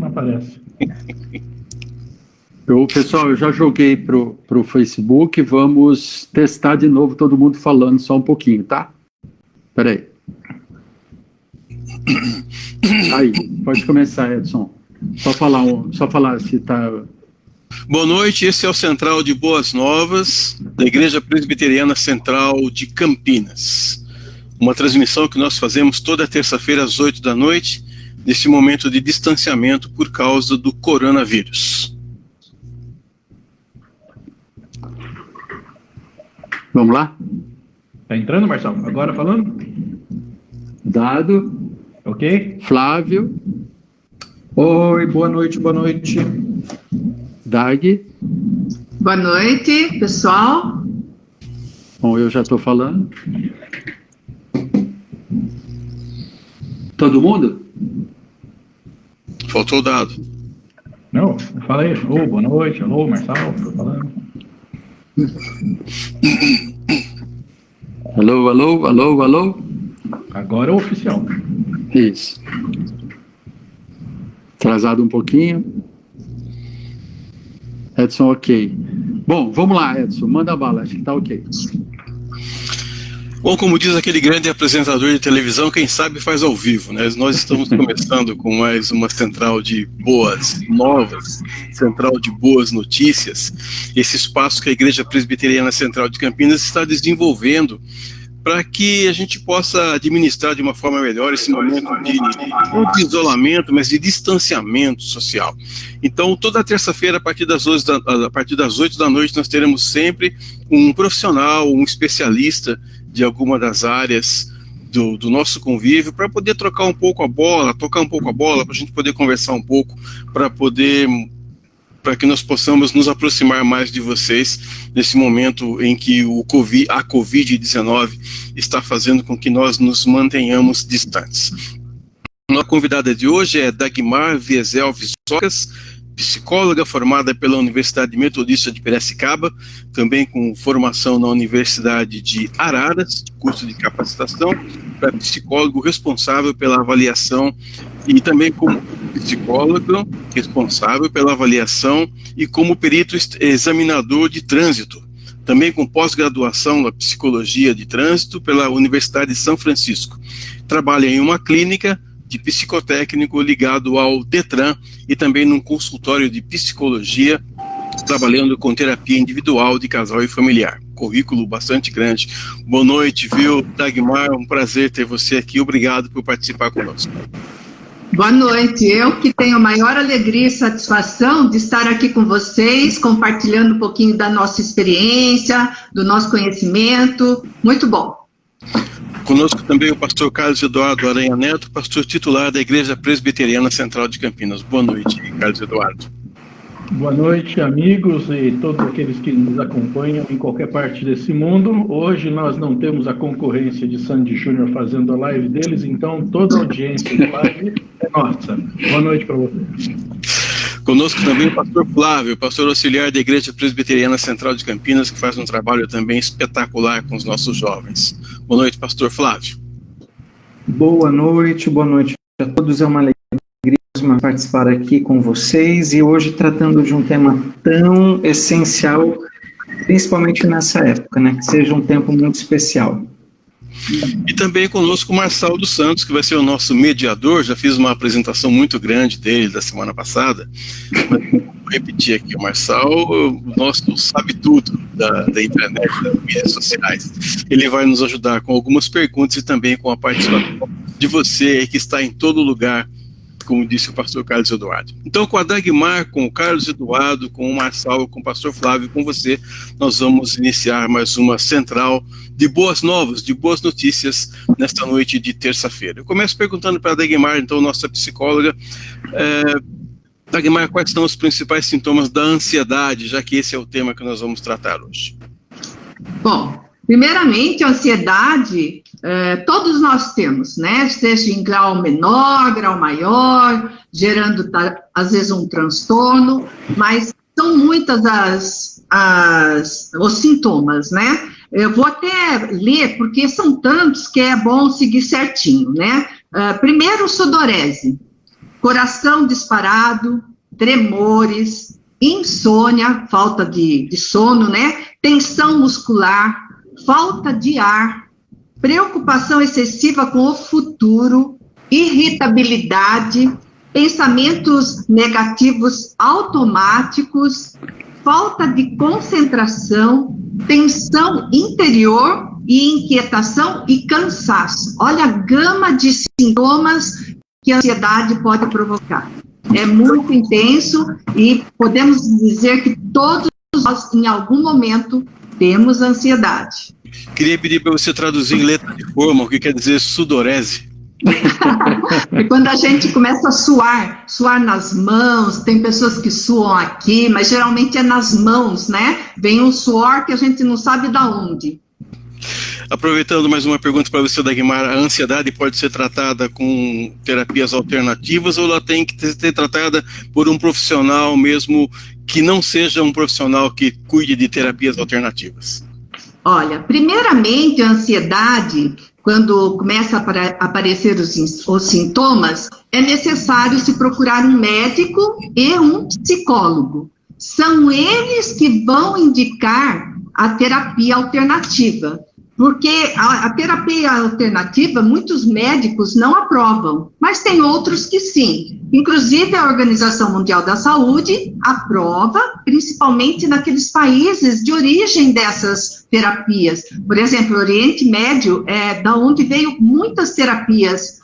aparece. Pessoal, eu já joguei pro Facebook, vamos testar de novo todo mundo falando só um pouquinho, tá? Espera aí. Aí, pode começar, Edson. Só falar se tá... Boa noite, esse é o Central de Boas Novas, da Igreja Presbiteriana Central de Campinas. Uma transmissão que nós fazemos toda terça-feira às 8 da noite, nesse momento de distanciamento por causa do coronavírus. Vamos lá? Tá entrando, Marcelo? Agora falando? Dado. Ok. Flávio. Oi, boa noite, boa noite. Dag. Boa noite, pessoal. Bom, eu já estou falando. Todo mundo? Faltou o Dado. Não, fala aí. Alô, boa noite. Alô, Marcelo, tô falando. Alô. Agora é oficial. Isso. Atrasado um pouquinho. Edson, ok. Bom, vamos lá, Edson. Manda bala, acho que tá ok. Bom, como diz aquele grande apresentador de televisão, quem sabe faz ao vivo, né? Nós estamos começando com mais uma central de boas novas, central de boas notícias. Esse espaço que a Igreja Presbiteriana Central de Campinas está desenvolvendo para que a gente possa administrar de uma forma melhor esse momento não de isolamento, mas de distanciamento social. Então, toda terça-feira, a partir das 8 da noite, nós teremos sempre um profissional, um especialista de alguma das áreas do nosso convívio, para poder tocar um pouco a bola, para a gente poder conversar um pouco, para que nós possamos nos aproximar mais de vocês nesse momento em que a Covid-19 está fazendo com que nós nos mantenhamos distantes. A convidada de hoje é Dagmar Wiesel Visocas, psicóloga formada pela Universidade Metodista de Piracicaba, também com formação na Universidade de Araras, curso de capacitação para psicólogo responsável pela avaliação e também como psicólogo responsável pela avaliação e como perito examinador de trânsito, também com pós-graduação na psicologia de trânsito pela Universidade de São Francisco. Trabalha em uma clínica de psicotécnico ligado ao Detran e também num consultório de psicologia, trabalhando com terapia individual de casal e familiar. Currículo bastante grande. Boa noite, viu, Dagmar? Um prazer ter você aqui. Obrigado por participar conosco. Boa noite. Eu que tenho a maior alegria e satisfação de estar aqui com vocês, compartilhando um pouquinho da nossa experiência, do nosso conhecimento. Muito bom. Conosco também o pastor Carlos Eduardo Aranha Neto, pastor titular da Igreja Presbiteriana Central de Campinas. Boa noite, Carlos Eduardo. Boa noite, amigos e todos aqueles que nos acompanham em qualquer parte desse mundo. Hoje nós não temos a concorrência de Sandy Júnior fazendo a live deles, então toda a audiência de live é nossa. Boa noite para vocês. Conosco também o pastor Flávio, pastor auxiliar da Igreja Presbiteriana Central de Campinas, que faz um trabalho também espetacular com os nossos jovens. Boa noite, pastor Flávio. Boa noite a todos. É uma alegria participar aqui com vocês e hoje tratando de um tema tão essencial, principalmente nessa época, né? Que seja um tempo muito especial. E também conosco o Marçal dos Santos, que vai ser o nosso mediador. Já fiz uma apresentação muito grande dele da semana passada, mas vou repetir aqui. O Marçal, o nosso sabe tudo da internet, das mídias sociais. Ele vai nos ajudar com algumas perguntas e também com a participação de você que está em todo lugar, como disse o pastor Carlos Eduardo. Então, com a Dagmar, com o Carlos Eduardo, com o Marçal, com o pastor Flávio, com você, nós vamos iniciar mais uma central de boas novas, de boas notícias, nesta noite de terça-feira. Eu começo perguntando para a Dagmar, então, nossa psicóloga, Dagmar, quais são os principais sintomas da ansiedade, já que esse é o tema que nós vamos tratar hoje? Bom, primeiramente, a ansiedade, todos nós temos, né? Seja em grau menor, grau maior, gerando, às vezes, um transtorno, mas são muitas os sintomas, né? Eu vou até ler, porque são tantos que é bom seguir certinho, né? Primeiro, sudorese. coração disparado, tremores, insônia, falta de sono, né? Tensão muscular, falta de ar, preocupação excessiva com o futuro, irritabilidade, pensamentos negativos automáticos, falta de concentração, tensão interior e inquietação e cansaço. Olha a gama de sintomas que a ansiedade pode provocar. É muito intenso e podemos dizer que todos nós, em algum momento, temos ansiedade. Queria pedir para você traduzir em letra de forma o que quer dizer sudorese. É quando a gente começa a suar nas mãos, tem pessoas que suam aqui, mas geralmente é nas mãos, né? Vem um suor que a gente não sabe de onde. Aproveitando mais uma pergunta para você, Dagmar, a ansiedade pode ser tratada com terapias alternativas ou ela tem que ser tratada por um profissional mesmo que não seja um profissional que cuide de terapias alternativas? Olha, primeiramente a ansiedade, quando começa a aparecer os sintomas, é necessário se procurar um médico e um psicólogo. São eles que vão indicar a terapia alternativa, porque a terapia alternativa muitos médicos não aprovam, mas tem outros que sim. Inclusive a Organização Mundial da Saúde aprova, principalmente naqueles países de origem dessas terapias. Por exemplo, o Oriente Médio é da onde veio muitas terapias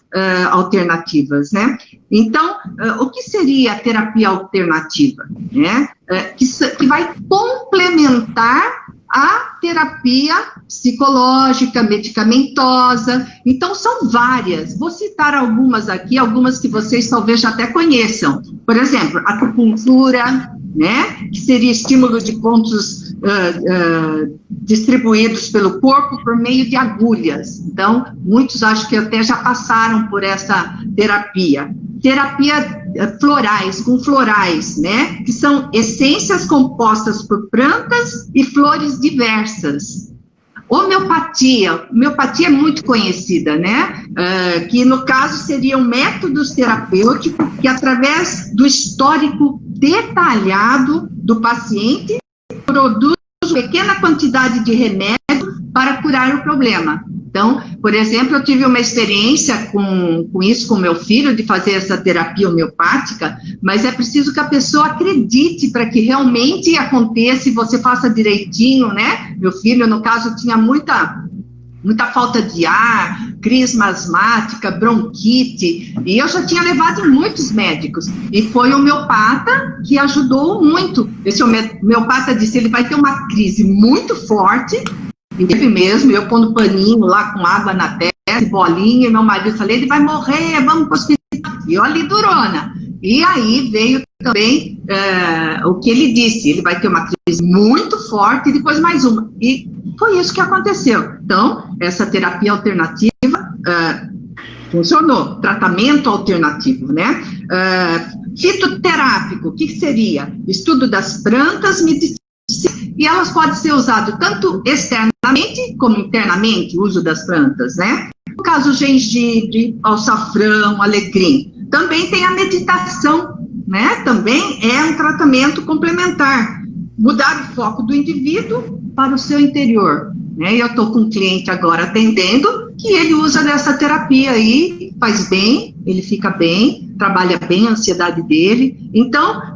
alternativas, né? Então, o que seria a terapia alternativa? Né? Que vai complementar a terapia psicológica, medicamentosa. Então, são várias. Vou citar algumas aqui, algumas que vocês talvez já até conheçam. Por exemplo, a acupuntura, né? Que seria estímulo de pontos distribuídos pelo corpo por meio de agulhas. Então, muitos acho que até já passaram por essa terapia. Terapia florais, com florais, né? Que são essências compostas por plantas e flores diversas. Homeopatia é muito conhecida, né? Que no caso seriam métodos terapêuticos que através do histórico detalhado do paciente produz uma pequena quantidade de remédio para curar o problema. Então, por exemplo, eu tive uma experiência com isso, com meu filho, de fazer essa terapia homeopática, mas é preciso que a pessoa acredite para que realmente aconteça e você faça direitinho, né? Meu filho, no caso, tinha muita falta de ar, crise asmática, bronquite, e eu já tinha levado em muitos médicos, e foi o homeopata que ajudou muito. Esse homeopata disse, ele vai ter uma crise muito forte, e teve mesmo, eu pondo paninho lá com água na testa, bolinha, e meu marido falei, ele vai morrer, vamos para o hospital. E olha ali, durona. E aí veio também o que ele disse, ele vai ter uma crise muito forte, e depois mais uma. E foi isso que aconteceu. Então, essa terapia alternativa funcionou. Tratamento alternativo, né? Fitoterápico, o que seria? Estudo das plantas medicinais. E elas podem ser usadas tanto externamente como internamente, o uso das plantas, né? No caso, gengibre, açafrão, alecrim. Também tem a meditação, né? Também é um tratamento complementar. Mudar o foco do indivíduo para o seu interior, né? Eu estou com um cliente agora atendendo que ele usa dessa terapia aí, faz bem, ele fica bem, trabalha bem a ansiedade dele. Então,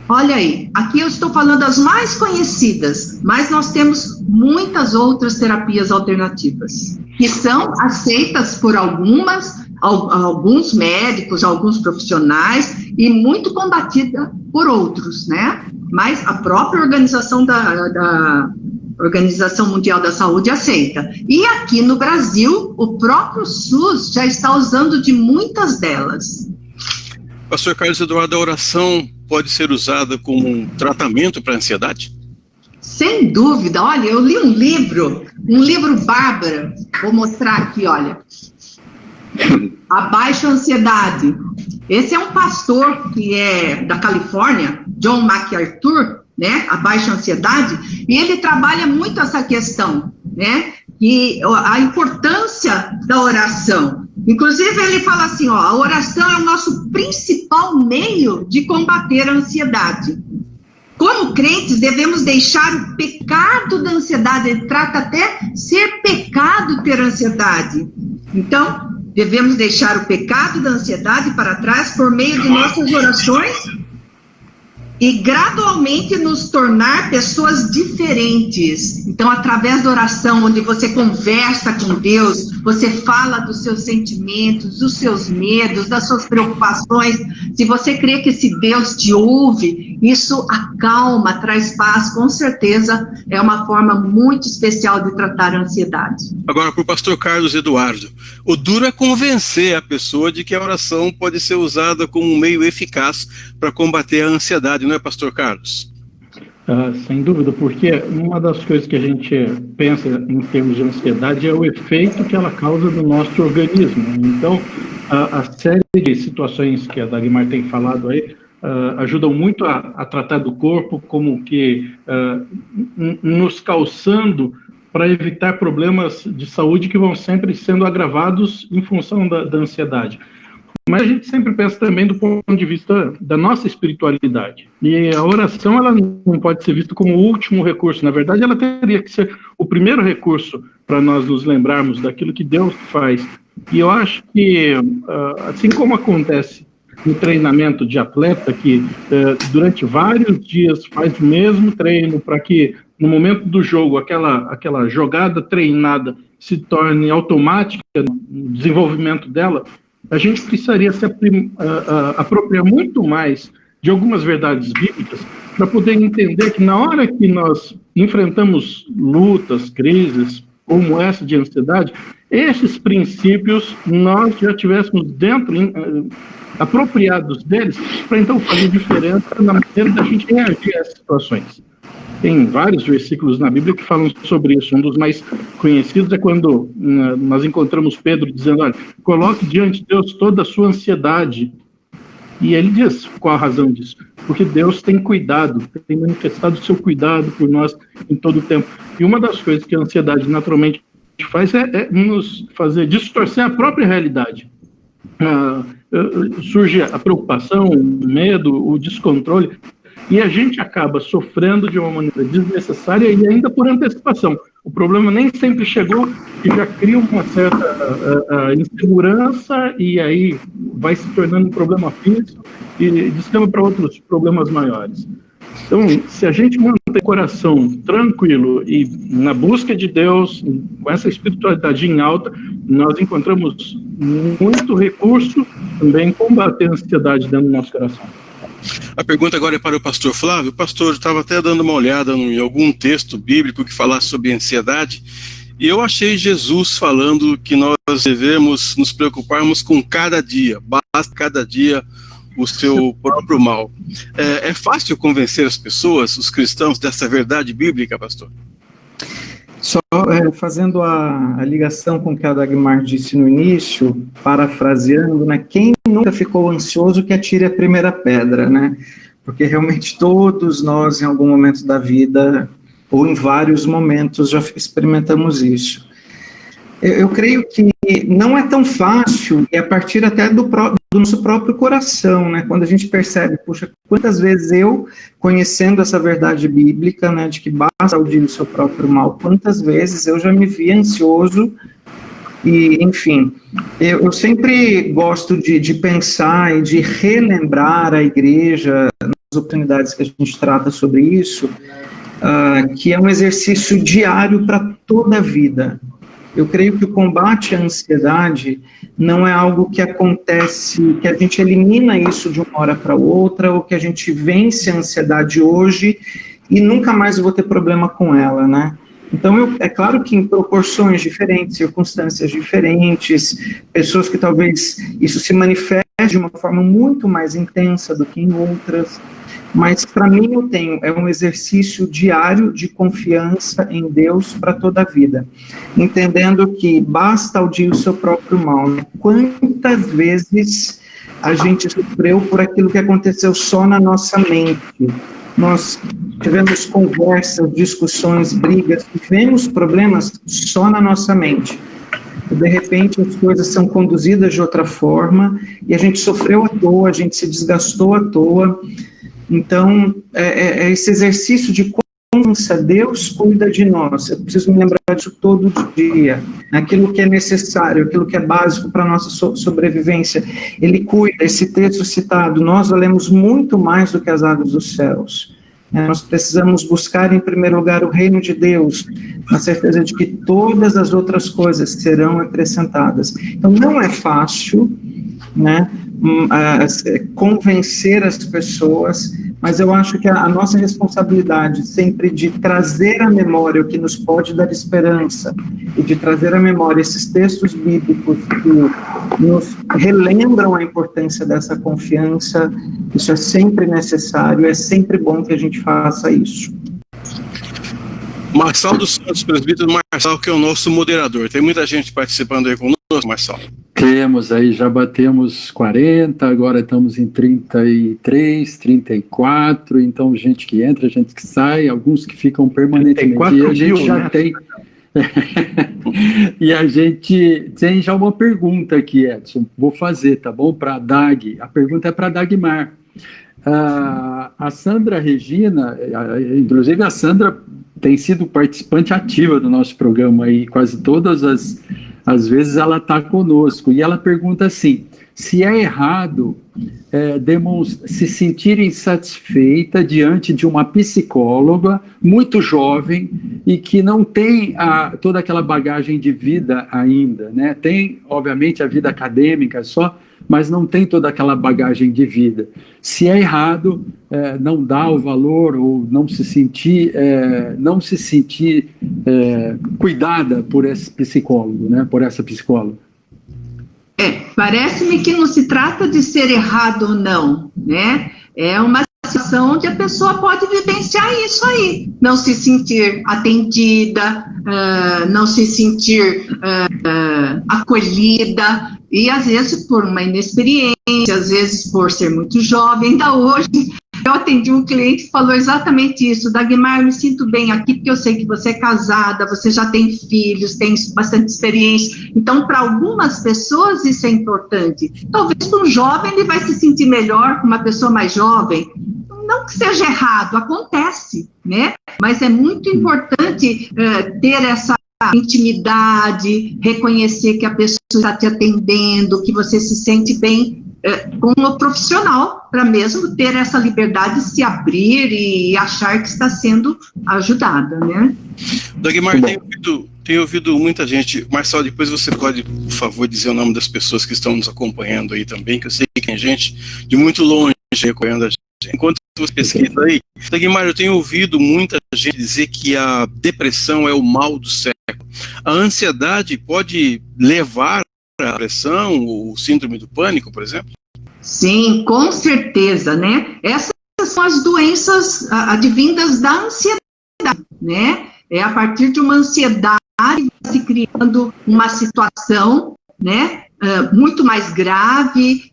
olha aí, aqui eu estou falando das mais conhecidas, mas nós temos muitas outras terapias alternativas, que são aceitas por alguns médicos, alguns profissionais, e muito combatida por outros, né? Mas a própria organização da Organização Mundial da Saúde aceita. E aqui no Brasil, o próprio SUS já está usando de muitas delas. Pastor Carlos Eduardo, a oração pode ser usada como um tratamento para a ansiedade? Sem dúvida. Olha, eu li um livro bárbaro, vou mostrar aqui, olha. A Baixa Ansiedade. Esse é um pastor que é da Califórnia, John MacArthur, né? A Baixa Ansiedade, e ele trabalha muito essa questão, né? E a importância da oração. Inclusive, ele fala assim, ó, a oração é o nosso principal meio de combater a ansiedade. Como crentes, devemos deixar o pecado da ansiedade. Ele trata até ser pecado ter ansiedade. Então, devemos deixar o pecado da ansiedade para trás por meio de nossas orações e gradualmente nos tornar pessoas diferentes. Então, através da oração, onde você conversa com Deus, você fala dos seus sentimentos, dos seus medos, das suas preocupações. Se você crê que esse Deus te ouve, isso acalma, traz paz. Com certeza, é uma forma muito especial de tratar a ansiedade. Agora, para o pastor Carlos Eduardo, o duro é convencer a pessoa de que a oração pode ser usada como um meio eficaz para combater a ansiedade, não é, pastor Carlos? Sem dúvida, porque uma das coisas que a gente pensa em termos de ansiedade é o efeito que ela causa no nosso organismo. Então, a série de situações que a Dagmar tem falado aí ajudam muito a tratar do corpo como que nos calçando para evitar problemas de saúde que vão sempre sendo agravados em função da ansiedade. Mas a gente sempre pensa também do ponto de vista da nossa espiritualidade. E a oração, ela não pode ser vista como o último recurso. Na verdade, ela teria que ser o primeiro recurso para nós nos lembrarmos daquilo que Deus faz. E eu acho que, assim como acontece no treinamento de atleta, que durante vários dias faz o mesmo treino para que, no momento do jogo, aquela jogada treinada se torne automática no desenvolvimento dela, a gente precisaria se apropriar muito mais de algumas verdades bíblicas para poder entender que na hora que nós enfrentamos lutas, crises, como essa de ansiedade, esses princípios nós já tivéssemos apropriados deles para então fazer diferença na maneira da gente reagir a essas situações. Tem vários versículos na Bíblia que falam sobre isso. Um dos mais conhecidos é quando nós encontramos Pedro dizendo, olha, coloque diante de Deus toda a sua ansiedade. E ele diz, qual a razão disso? Porque Deus tem cuidado, tem manifestado o seu cuidado por nós em todo o tempo. E uma das coisas que a ansiedade naturalmente faz é nos fazer distorcer a própria realidade. Surge a preocupação, o medo, o descontrole, e a gente acaba sofrendo de uma maneira desnecessária e ainda por antecipação. O problema nem sempre chegou e já cria uma certa insegurança e aí vai se tornando um problema físico e descamba para outros problemas maiores. Então, se a gente manter o coração tranquilo e na busca de Deus, com essa espiritualidade em alta, nós encontramos muito recurso também em combater a ansiedade dentro do nosso coração. A pergunta agora é para o pastor Flávio. O pastor estava até dando uma olhada em algum texto bíblico que falasse sobre ansiedade, e eu achei Jesus falando que nós devemos nos preocuparmos com cada dia, basta cada dia o seu próprio mal. É fácil convencer as pessoas, os cristãos, dessa verdade bíblica, pastor? Só fazendo a ligação com o que a Dagmar disse no início, parafraseando, né, quem nunca ficou ansioso que atire a primeira pedra, né? Porque realmente todos nós, em algum momento da vida, ou em vários momentos, já experimentamos isso. Eu creio que não é tão fácil, e a partir até do nosso próprio coração, né? Quando a gente percebe, puxa, quantas vezes eu, conhecendo essa verdade bíblica, né, de que basta ouvir o seu próprio mal, quantas vezes eu já me vi ansioso, e, enfim, eu sempre gosto de pensar e de relembrar a igreja, nas oportunidades que a gente trata sobre isso, que é um exercício diário para toda a vida. Eu creio que o combate à ansiedade não é algo que acontece, que a gente elimina isso de uma hora para outra, ou que a gente vence a ansiedade hoje e nunca mais eu vou ter problema com ela, né? Então, é claro que em proporções diferentes, circunstâncias diferentes, pessoas que talvez isso se manifeste de uma forma muito mais intensa do que em outras, mas para mim é um exercício diário de confiança em Deus para toda a vida, entendendo que basta audir o seu próprio mal, né? Quantas vezes a gente sofreu por aquilo que aconteceu só na nossa mente? Nós tivemos conversas, discussões, brigas, tivemos problemas só na nossa mente. de repente as coisas são conduzidas de outra forma, e a gente sofreu à toa, a gente se desgastou à toa. Então, esse exercício de confiança, Deus cuida de nós, eu preciso me lembrar disso todo dia, aquilo que é necessário, aquilo que é básico para a nossa sobrevivência, Ele cuida. Esse texto citado, nós valemos muito mais do que as aves dos céus. Nós precisamos buscar em primeiro lugar o reino de Deus, na certeza de que todas as outras coisas serão acrescentadas. Então, não é fácil, né, convencer as pessoas, mas eu acho que a nossa responsabilidade sempre de trazer à memória o que nos pode dar esperança e de trazer à memória esses textos bíblicos que nos relembram a importância dessa confiança, isso é sempre necessário, é sempre bom que a gente faça isso. Marçal dos Santos, presbítero Marçal, que é o nosso moderador. Tem muita gente participando aí conosco, Marçal. Temos aí, já batemos 40, agora estamos em 33, 34, então gente que entra, gente que sai, alguns que ficam permanentemente. E a gente já tem... E a gente tem já uma pergunta aqui, Edson, vou fazer, tá bom? Para a Dag, a pergunta é para a Dagmar. A Sandra Regina, inclusive a Sandra tem sido participante ativa do nosso programa aí, quase todas as vezes ela está conosco, e ela pergunta assim, se é errado se sentir insatisfeita diante de uma psicóloga muito jovem e que não tem toda aquela bagagem de vida ainda, né? Tem, obviamente, a vida acadêmica só, mas não tem toda aquela bagagem de vida. Se é errado não dar o valor ou não se sentir cuidada por esse psicólogo, né? Por essa psicóloga. Parece-me que não se trata de ser errado ou não, né? É uma situação onde a pessoa pode vivenciar isso aí, não se sentir atendida, não se sentir acolhida, e às vezes por uma inexperiência, às vezes por ser muito jovem. Ainda hoje eu atendi um cliente que falou exatamente isso: Dagmar, eu me sinto bem aqui porque eu sei que você é casada, você já tem filhos, tem bastante experiência, então para algumas pessoas isso é importante. Talvez para um jovem ele vai se sentir melhor com uma pessoa mais jovem, não que seja errado, acontece, né? Mas é muito importante ter essa intimidade, reconhecer que a pessoa está te atendendo, que você se sente bem como profissional, para mesmo ter essa liberdade de se abrir e achar que está sendo ajudada, né? Dagmar, tenho ouvido muita gente. Marçal, depois você pode, por favor, dizer o nome das pessoas que estão nos acompanhando aí também, que eu sei que tem gente de muito longe acompanhando a gente. Enquanto você pesquisa aí, Dagmar, eu tenho ouvido muita gente dizer que a depressão é o mal do século. A ansiedade pode levar à depressão, ou síndrome do pânico, por exemplo? Sim, com certeza, né? Essas são as doenças advindas da ansiedade, né? É a partir de uma ansiedade se criando uma situação, né? Muito mais grave,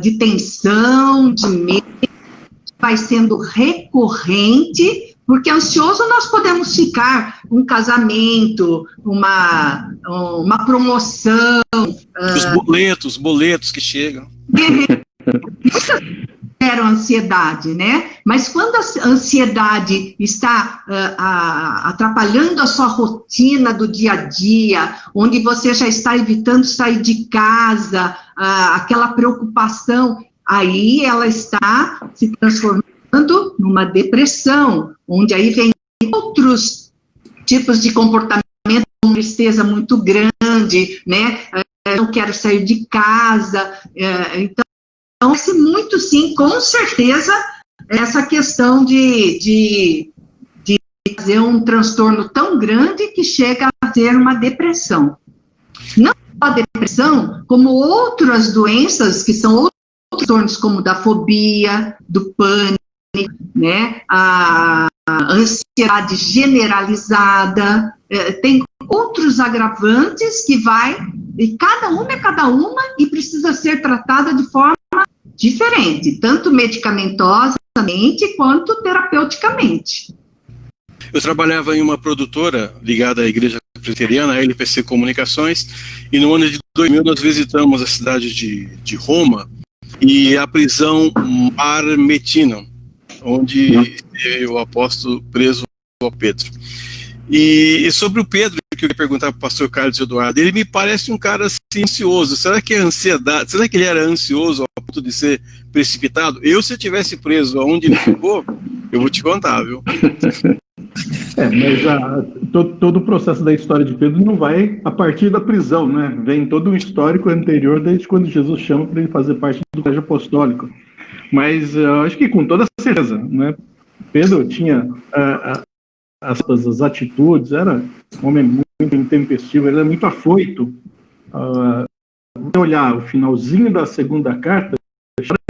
de tensão, de medo, vai sendo recorrente, porque ansioso nós podemos ficar, um casamento, uma promoção. Os boletos que chegam. Muitas geram ansiedade, né? Mas quando a ansiedade está atrapalhando a sua rotina do dia a dia, onde você já está evitando sair de casa, aquela preocupação, aí ela está se transformando numa depressão, onde aí vem outros tipos de comportamento, uma tristeza muito grande, né? Não quero sair de casa, então é muito, sim, com certeza, essa questão de fazer um transtorno tão grande que chega a ser uma depressão. Não só a depressão, como outras doenças que são outros transtornos, como da fobia, do pânico, né? A ansiedade generalizada, tem outros agravantes que e cada uma é cada uma e precisa ser tratada de forma diferente, tanto medicamentosamente quanto terapeuticamente. Eu trabalhava em uma produtora ligada à Igreja presbiteriana, a LPC Comunicações, e no ano de 2000 nós visitamos a cidade de Roma e a prisão Mamertino, onde esteve o apóstolo preso ao Pedro. E sobre o Pedro, que eu ia perguntar para o pastor Carlos Eduardo, ele me parece um cara assim, ansioso. Será que é ansiedade? Será que ele era ansioso ao ponto de ser precipitado? Eu, se eu tivesse preso aonde ele ficou, eu vou te contar, viu? Mas todo o processo da história de Pedro não vai a partir da prisão, né? Vem todo um histórico anterior, desde quando Jesus chama para ele fazer parte do colégio apostólico. Mas eu acho que com toda certeza, né? Pedro tinha as atitudes, era um homem muito intempestivo, ele era muito afoito. Você olhar o finalzinho da segunda carta,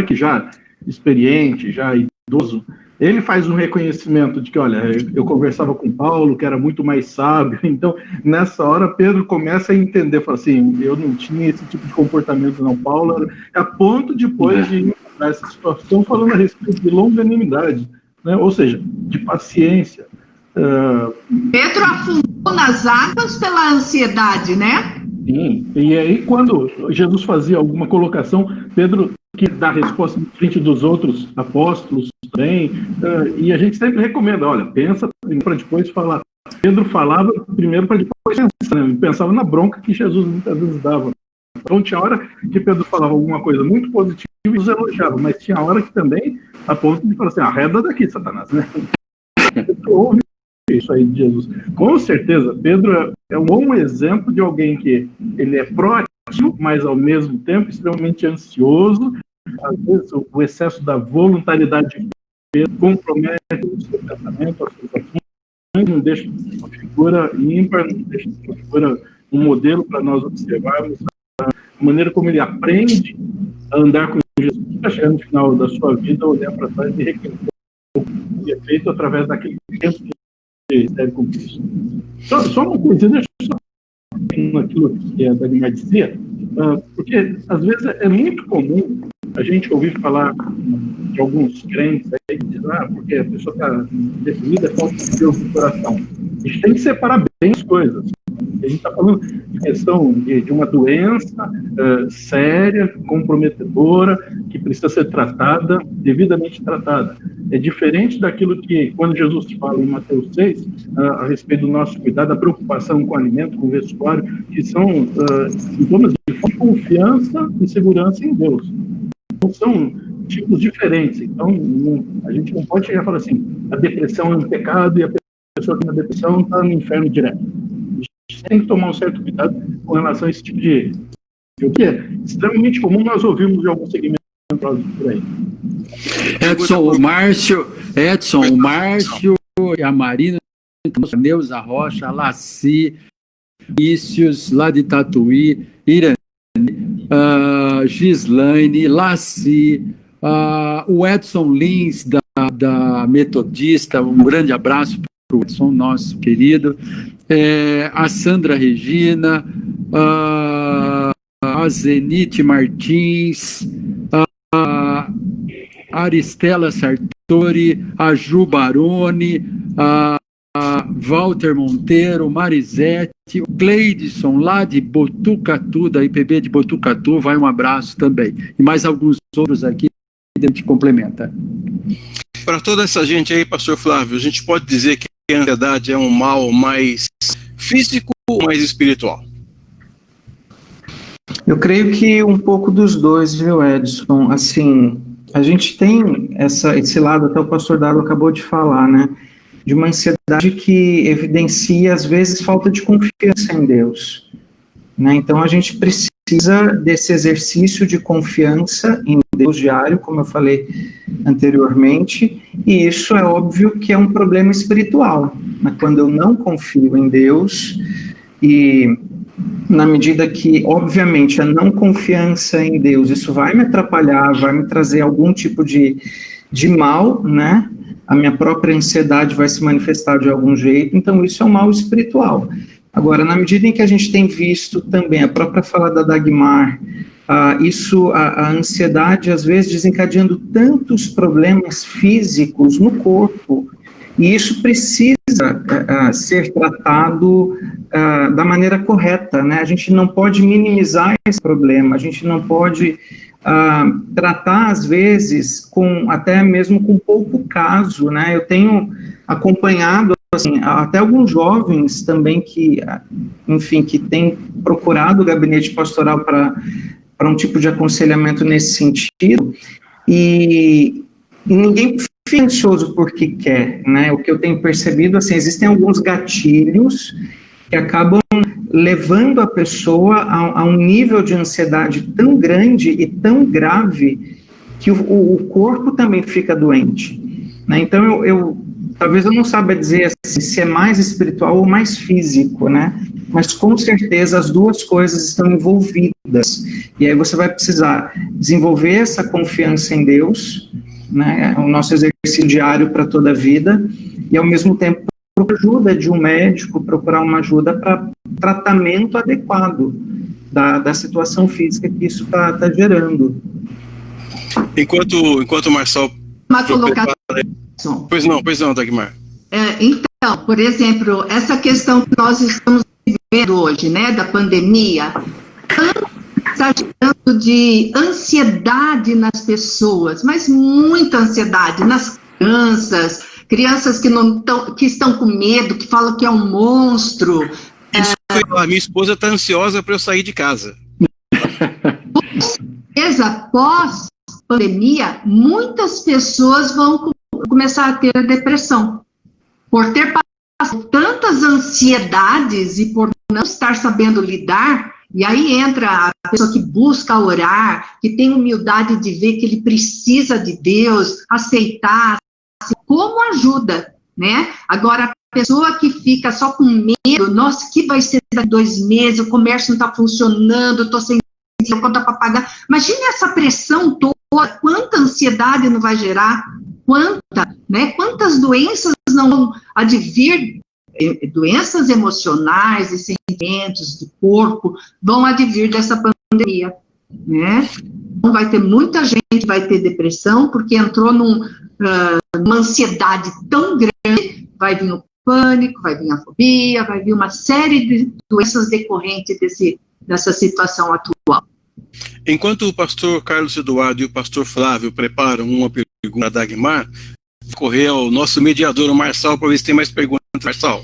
que já experiente, já idoso, ele faz um reconhecimento de que, olha, eu conversava com Paulo, que era muito mais sábio. Então, nessa hora, Pedro começa a entender, fala assim, eu não tinha esse tipo de comportamento não, Paulo, a ponto depois de encontrar essa situação, falando a respeito de longanimidade, né? Ou seja, de paciência. Pedro afundou nas águas pela ansiedade, né? Sim, e aí quando Jesus fazia alguma colocação, Pedro que dá resposta em frente dos outros apóstolos também, e a gente sempre recomenda, olha, pensa para depois falar. Pedro falava primeiro para depois pensar, né? Pensava na bronca que Jesus muitas vezes dava. Então tinha hora que Pedro falava alguma coisa muito positiva e os elogiava, mas tinha hora que também, a ponto de falar assim, arreda daqui, Satanás, né? Ouve isso aí de Jesus. Com certeza, Pedro é um bom exemplo de alguém que ele é proativo, mas ao mesmo tempo extremamente ansioso. Às vezes o excesso da voluntariedade de Pedro compromete o seu pensamento, as suas ações, não deixa de ser uma figura ímpar, não deixa de ser uma figura, um modelo para nós observarmos a maneira como ele aprende a andar com Jesus, para chegar no final da sua vida, olhar para trás e reconhecer o que é feito através daquele tempo que ele deve com Cristo. Só uma coisa, deixa eu só naquilo que a Dagmar dizia, porque às vezes é muito comum a gente ouvir falar de alguns crentes aí que dizem, porque a pessoa está definida, é falta de Deus no coração. A gente tem que separar bem as coisas. A gente está falando de questão de uma doença séria, comprometedora, que precisa ser tratada, devidamente tratada. É diferente daquilo que, quando Jesus fala em Mateus 6, a respeito do nosso cuidado, da preocupação com o alimento, com o vestuário, que são sintomas de confiança e segurança em Deus. Então, são tipos diferentes. Então, a gente não pode chegar e falar assim, a depressão é um pecado e a pessoa que tem a depressão está no inferno direto. A gente tem que tomar um certo cuidado com relação a esse tipo de... O que é extremamente comum nós ouvirmos de alguns segmentos por aí. Edson, o Márcio e a Marina, a Neuza Rocha, a Laci, Vícios, lá de Tatuí, Irani, Gislaine, Laci, o Edson Lins, da Metodista, um grande abraço para o Edson, nosso querido, a Sandra Regina, a Zenite Martins, a Aristela Sartori, a Ju Baroni, a Walter Monteiro, Marisete, o Cleidson, lá de Botucatu, da IPB de Botucatu, vai um abraço também. E mais alguns outros aqui, a gente complementa. Para toda essa gente aí, pastor Flávio, a gente pode dizer que a ansiedade é um mal mais físico ou mais espiritual? Eu creio que um pouco dos dois, viu, Edson? Assim, a gente tem esse lado, até o pastor Dado acabou de falar, né? De uma ansiedade que evidencia, às vezes, falta de confiança em Deus, né? Então, a gente precisa desse exercício de confiança em Deus diário, como eu falei anteriormente, e isso é óbvio que é um problema espiritual, né? Quando eu não confio em Deus, e na medida que, obviamente, a não confiança em Deus, isso vai me atrapalhar, vai me trazer algum tipo de mal, né? A minha própria ansiedade vai se manifestar de algum jeito, então isso é um mal espiritual. Agora, na medida em que a gente tem visto também, a própria fala da Dagmar, a ansiedade, às vezes, desencadeando tantos problemas físicos no corpo, e isso precisa precisa ser tratado da maneira correta, né? A gente não pode minimizar esse problema, a gente não pode tratar, às vezes, até mesmo com pouco caso, né? Eu tenho acompanhado, assim, até alguns jovens também que, enfim, que têm procurado o gabinete pastoral para um tipo de aconselhamento nesse sentido, e ninguém fica ansioso porque quer, né? O que eu tenho percebido, assim, existem alguns gatilhos que acabam levando a pessoa a um nível de ansiedade tão grande e tão grave que o corpo também fica doente, né? Então, talvez eu não saiba dizer assim, se é mais espiritual ou mais físico, né? Mas com certeza as duas coisas estão envolvidas. E aí você vai precisar desenvolver essa confiança em Deus, né? O nosso exercício diário para toda a vida, e ao mesmo tempo procurar ajuda de um médico, procurar uma ajuda para tratamento adequado da situação física que isso está gerando. Enquanto o Marçal... Uma colocação. Pois não, Dagmar. Então, por exemplo, essa questão que nós estamos vivendo hoje, né, da pandemia, está gerando de ansiedade nas pessoas, mas muita ansiedade nas crianças que estão com medo, que falam que é um monstro. Isso, a minha esposa está ansiosa para eu sair de casa. Com certeza, pós-pandemia, muitas pessoas vão começar a ter depressão, por ter passado tantas ansiedades e por não estar sabendo lidar. E aí entra a pessoa que busca orar, que tem humildade de ver que ele precisa de Deus, aceitar, como ajuda, né? Agora, a pessoa que fica só com medo, nossa, que vai ser daqui 2 meses, o comércio não está funcionando, estou sem conta para pagar. Imagine essa pressão toda, quanta ansiedade não vai gerar, quantas doenças não vão advir, doenças emocionais e sentimentos do corpo vão advir dessa pandemia, né? Então vai ter muita gente que vai ter depressão porque entrou numa ansiedade tão grande, vai vir o pânico, vai vir a fobia, vai vir uma série de doenças decorrentes dessa situação atual. Enquanto o pastor Carlos Eduardo e o pastor Flávio preparam uma pergunta a Dagmar, vou correr ao nosso mediador, o Marçal, para ver se tem mais perguntas. Marçal.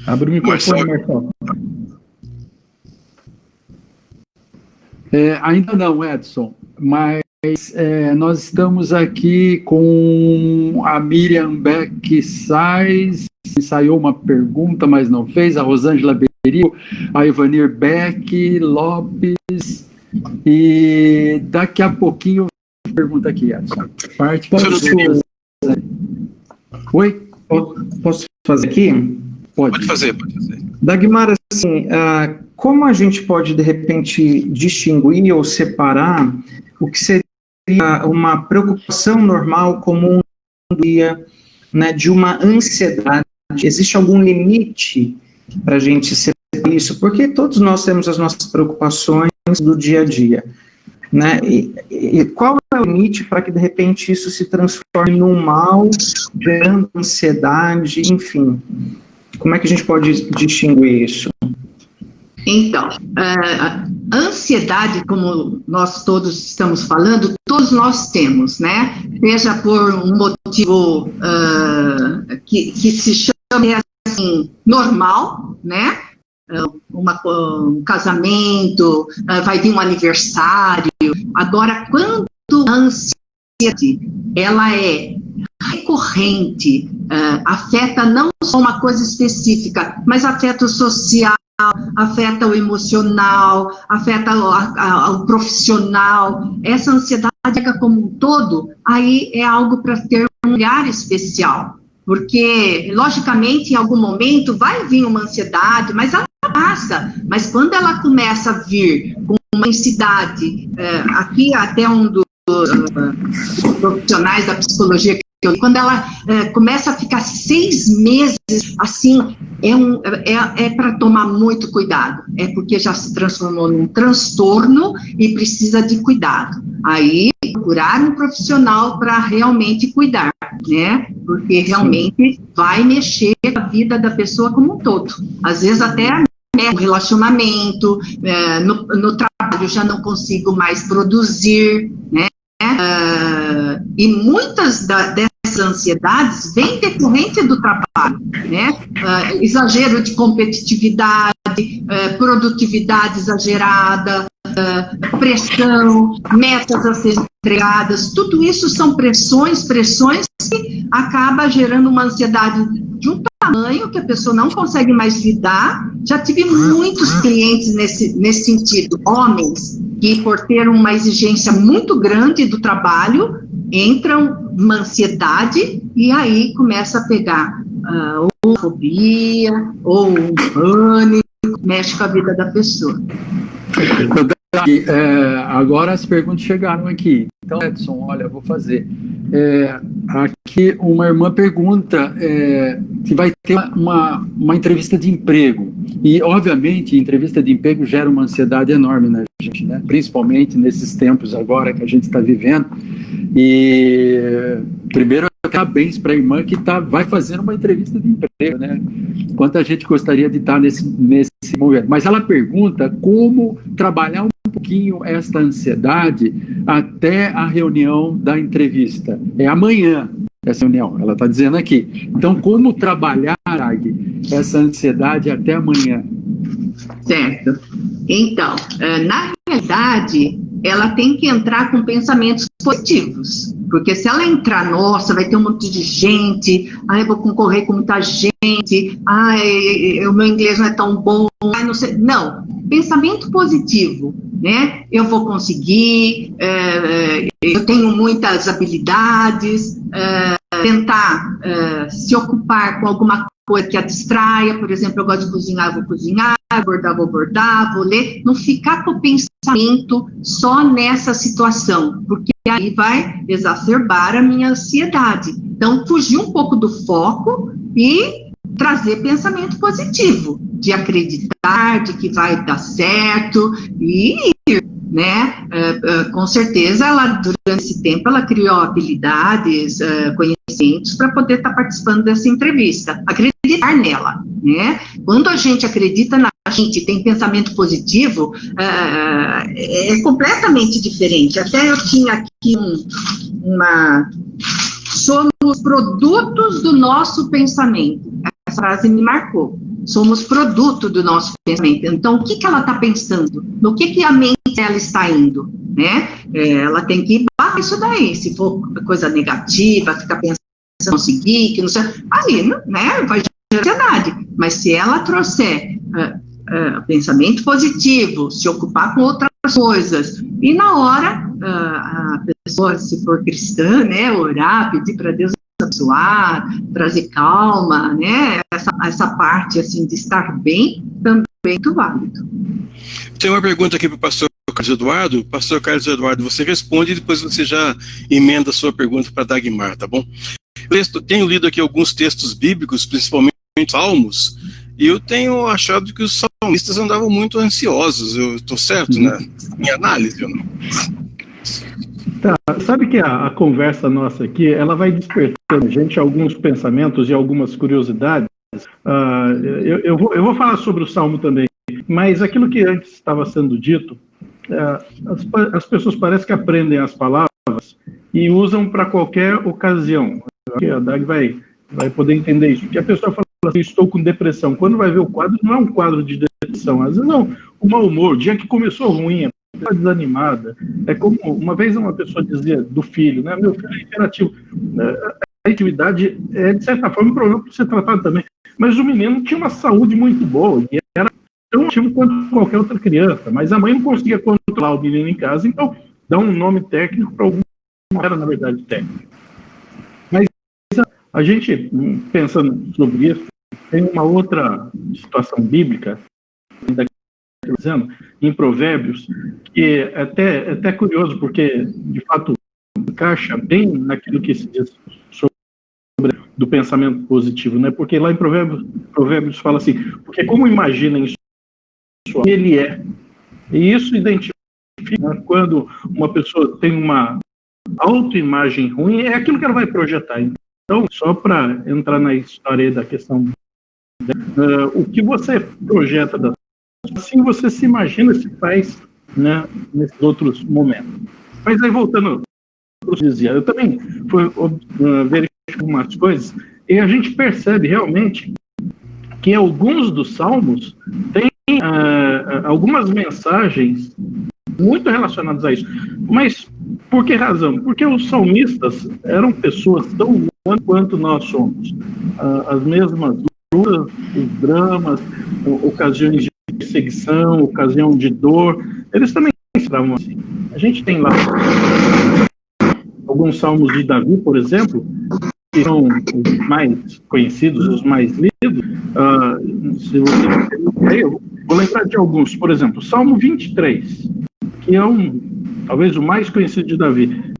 Abre o microfone, Marçal. Ainda não, Edson, mas nós estamos aqui com a Miriam Beck Sais, ensaiou uma pergunta, mas não fez, a Rosângela Berio, a Ivanir Beck Lopes, e daqui a pouquinho pergunta aqui, Edson. Oi? Posso fazer aqui? Pode fazer. Dagmar, assim, como a gente pode, de repente, distinguir ou separar o que seria uma preocupação normal, comum, né, de uma ansiedade? Existe algum limite para a gente separar isso? Porque todos nós temos as nossas preocupações do dia a dia, né? E qual é o limite para que, de repente, isso se transforme num mal, gerando ansiedade, enfim? Como é que a gente pode distinguir isso? Então, a ansiedade, como nós todos estamos falando, todos nós temos, né? Seja por um motivo que se chama assim, normal, né? Um casamento, vai vir um aniversário. Agora, quando a ansiedade ela é recorrente, afeta não só uma coisa específica, mas afeta o social, afeta o emocional, afeta o profissional. Essa ansiedade como um todo, aí é algo para ter um olhar especial, porque, logicamente, em algum momento vai vir uma ansiedade, mas ela passa. Mas quando ela começa a vir com uma intensidade, aqui até um dos profissionais da psicologia, quando ela começa a ficar 6 meses, assim, é para tomar muito cuidado, porque já se transformou num transtorno e precisa de cuidado. Aí procurar um profissional para realmente cuidar, né? Porque realmente vai mexer a vida da pessoa como um todo. Às vezes até no relacionamento, no trabalho já não consigo mais produzir, né? E muitas dessas ansiedades vêm decorrente do trabalho, né? Exagero de competitividade, produtividade exagerada, pressão, metas a serem entregadas, tudo isso são pressões que acaba gerando uma ansiedade de um tamanho que a pessoa não consegue mais lidar. Já tive muitos clientes nesse sentido, homens, que por ter uma exigência muito grande do trabalho, entram numa ansiedade e aí começa a pegar ou fobia, ou um pânico, mexe com a vida da pessoa. Agora as perguntas chegaram aqui. Então, Edson, olha, eu vou fazer. Aqui uma irmã pergunta se vai ter uma entrevista de emprego. E, obviamente, entrevista de emprego gera uma ansiedade enorme na gente, né? Principalmente nesses tempos agora que a gente está vivendo. E, primeiro, parabéns para a irmã que vai fazer uma entrevista de emprego, né? Quanta gente gostaria de estar nesse momento. Mas ela pergunta como trabalhar um pouquinho esta ansiedade até a reunião da entrevista. É amanhã essa reunião, ela está dizendo aqui. Então, como trabalhar, Agui, essa ansiedade até amanhã? Certo. Então, na realidade, ela tem que entrar com pensamentos positivos. Porque se ela entrar, nossa, vai ter um monte de gente, eu vou concorrer com muita gente, o meu inglês não é tão bom, não sei. Não, pensamento positivo, né? Eu vou conseguir, eu tenho muitas habilidades, tentar se ocupar com alguma coisa que a distraia, por exemplo, eu gosto de cozinhar, vou cozinhar, vou bordar, vou ler, não ficar com o pensamento só nessa situação, porque aí vai exacerbar a minha ansiedade. Então, fugir um pouco do foco e trazer pensamento positivo, de acreditar, de que vai dar certo e ir, né? Com certeza, durante esse tempo, ela criou habilidades, conhecimentos para poder estar participando dessa entrevista. Acreditar nela, né? Quando a gente acredita na gente, tem pensamento positivo, é completamente diferente. Até eu tinha aqui somos produtos do nosso pensamento. Essa frase me marcou. Somos produto do nosso pensamento. Então, o que ela está pensando? No que a mente dela está indo? Né? Ela tem que bater isso daí. Se for coisa negativa, ficar pensando que não conseguir, que não sei, aí, né, vai gerar ansiedade. Mas se ela trouxer pensamento positivo, se ocupar com outras coisas, e na hora, a pessoa, se for cristã, né, orar, pedir para Deus abençoar, trazer calma, né, essa parte, assim, de estar bem, também é muito válido. Tem uma pergunta aqui para o pastor Carlos Eduardo. Pastor Carlos Eduardo, você responde e depois você já emenda a sua pergunta para Dagmar, tá bom? Eu tenho lido aqui alguns textos bíblicos, principalmente Salmos, e eu tenho achado que os salmistas andavam muito ansiosos. Eu estou certo, né? Minha análise, ou não? Tá, sabe que a conversa nossa aqui, ela vai despertando a gente alguns pensamentos e algumas curiosidades. Eu vou falar sobre o Salmo também, mas aquilo que antes estava sendo dito, as pessoas parecem que aprendem as palavras e usam para qualquer ocasião. A Dag vai poder entender isso, porque a pessoa fala assim, estou com depressão. Quando vai ver o quadro, não é um quadro de depressão, às vezes não, o mau humor, o dia que começou ruim, a desanimada. É como uma vez uma pessoa dizia do filho, né? Meu filho é hiperativo. A atividade é, de certa forma, um problema para ser tratado também. Mas o menino tinha uma saúde muito boa e era tão ativo quanto qualquer outra criança. Mas a mãe não conseguia controlar o menino em casa, então dá um nome técnico para algum. Não era, na verdade, técnico. Mas a gente, pensando sobre isso, tem uma outra situação bíblica, em Provérbios, que é até curioso, porque, de fato, encaixa bem naquilo que se diz sobre do pensamento positivo, né? Porque lá em Provérbios fala assim, porque como imaginem isso, ele é. E isso identifica, né, quando uma pessoa tem uma autoimagem ruim é aquilo que ela vai projetar. Então, só para entrar na história da questão, o que você projeta, assim você se imagina, se faz, né, nesses outros momentos. Mas aí, voltando para o que eu dizia, eu também fui verificar algumas coisas, e a gente percebe realmente que alguns dos salmos têm algumas mensagens muito relacionadas a isso. Mas por que razão? Porque os salmistas eram pessoas tão humanas quanto nós somos. As mesmas lutas, os dramas, ocasiões de perseguição, ocasião de dor, eles também estavam assim. A gente tem lá alguns salmos de Davi, por exemplo, que são os mais conhecidos, os mais lidos. Se você eu vou lembrar de alguns. Por exemplo, Salmo 23, que é talvez o mais conhecido de Davi.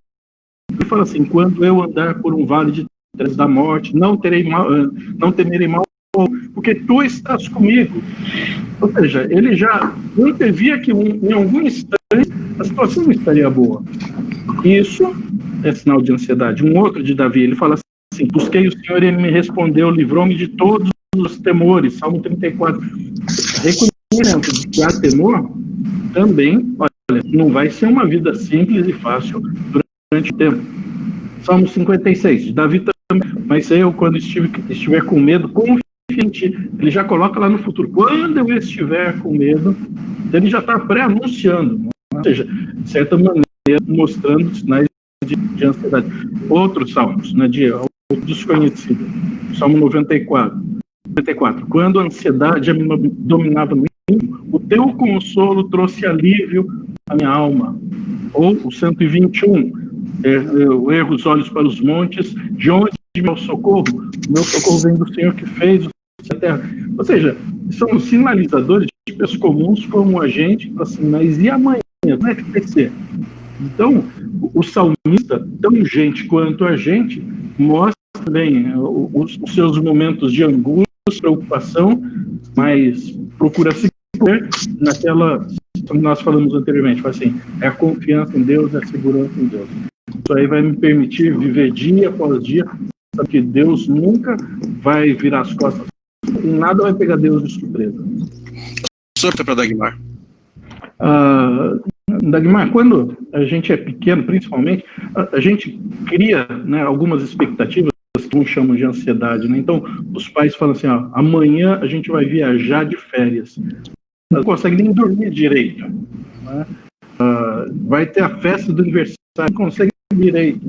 Ele fala assim: quando eu andar por um vale de trevas da morte, não temerei mal, porque tu estás comigo. Ou seja, ele já antevia que em algum instante a situação não estaria boa. Isso é sinal de ansiedade. Um outro de Davi, ele fala assim: busquei o Senhor e ele me respondeu, livrou-me de todos os temores. Salmo 34. Reconhecimento de que há temor também, olha, não vai ser uma vida simples e fácil durante o tempo. Salmo 56, Davi também, mas eu, quando estiver com medo, confiante, ele já coloca lá no futuro, quando eu estiver com medo, ele já está pré-anunciando, ou seja, de certa maneira, mostrando sinais de ansiedade. Outros salmos, né, de desconhecido, Salmo 94, quando a ansiedade me dominava no íntimo, o teu consolo trouxe alívio à minha alma. Ou o 121, eu ergo os olhos para os montes, de onde meu socorro vem do Senhor que fez a terra. Ou seja, são sinalizadores de pessoas comuns como a gente, assim, mas e amanhã? Como é que vai ser? Então, o salmista, tão gente quanto a gente, mostra também os seus momentos de angústia, preocupação, mas procura se correr naquela, como nós falamos anteriormente, assim, é a confiança em Deus, é a segurança em Deus. Isso aí vai me permitir viver dia após dia, sabe que Deus nunca vai virar as costas e nada vai pegar Deus de surpresa. Solta para Dagmar. Dagmar, quando a gente é pequeno, principalmente, a gente cria, né, algumas expectativas que uns chamam de ansiedade, né? Então, os pais falam assim: amanhã a gente vai viajar de férias. Não consegue nem dormir direito, né? Vai ter a festa do aniversário, não consegue dormir direito.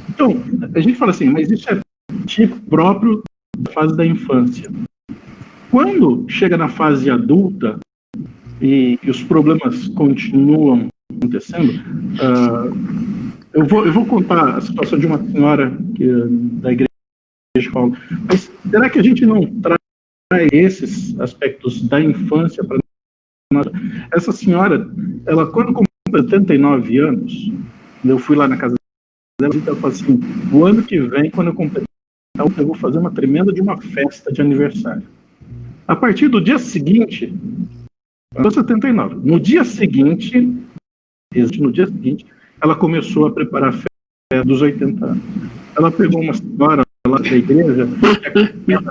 Então, a gente fala assim, mas isso é tipo próprio da fase da infância. Quando chega na fase adulta e os problemas continuam acontecendo, eu vou contar a situação de uma senhora da igreja de Paulo. Mas será que a gente não traz esses aspectos da infância para nós? Essa senhora, ela quando completa 79 anos, eu fui lá na casa dela e ela falou assim: o ano que vem, quando eu completar, eu vou fazer uma tremenda de uma festa de aniversário. A partir do dia seguinte, 79. No dia seguinte, ela começou a preparar a festa dos 80 anos. Ela pegou uma senhora lá da igreja,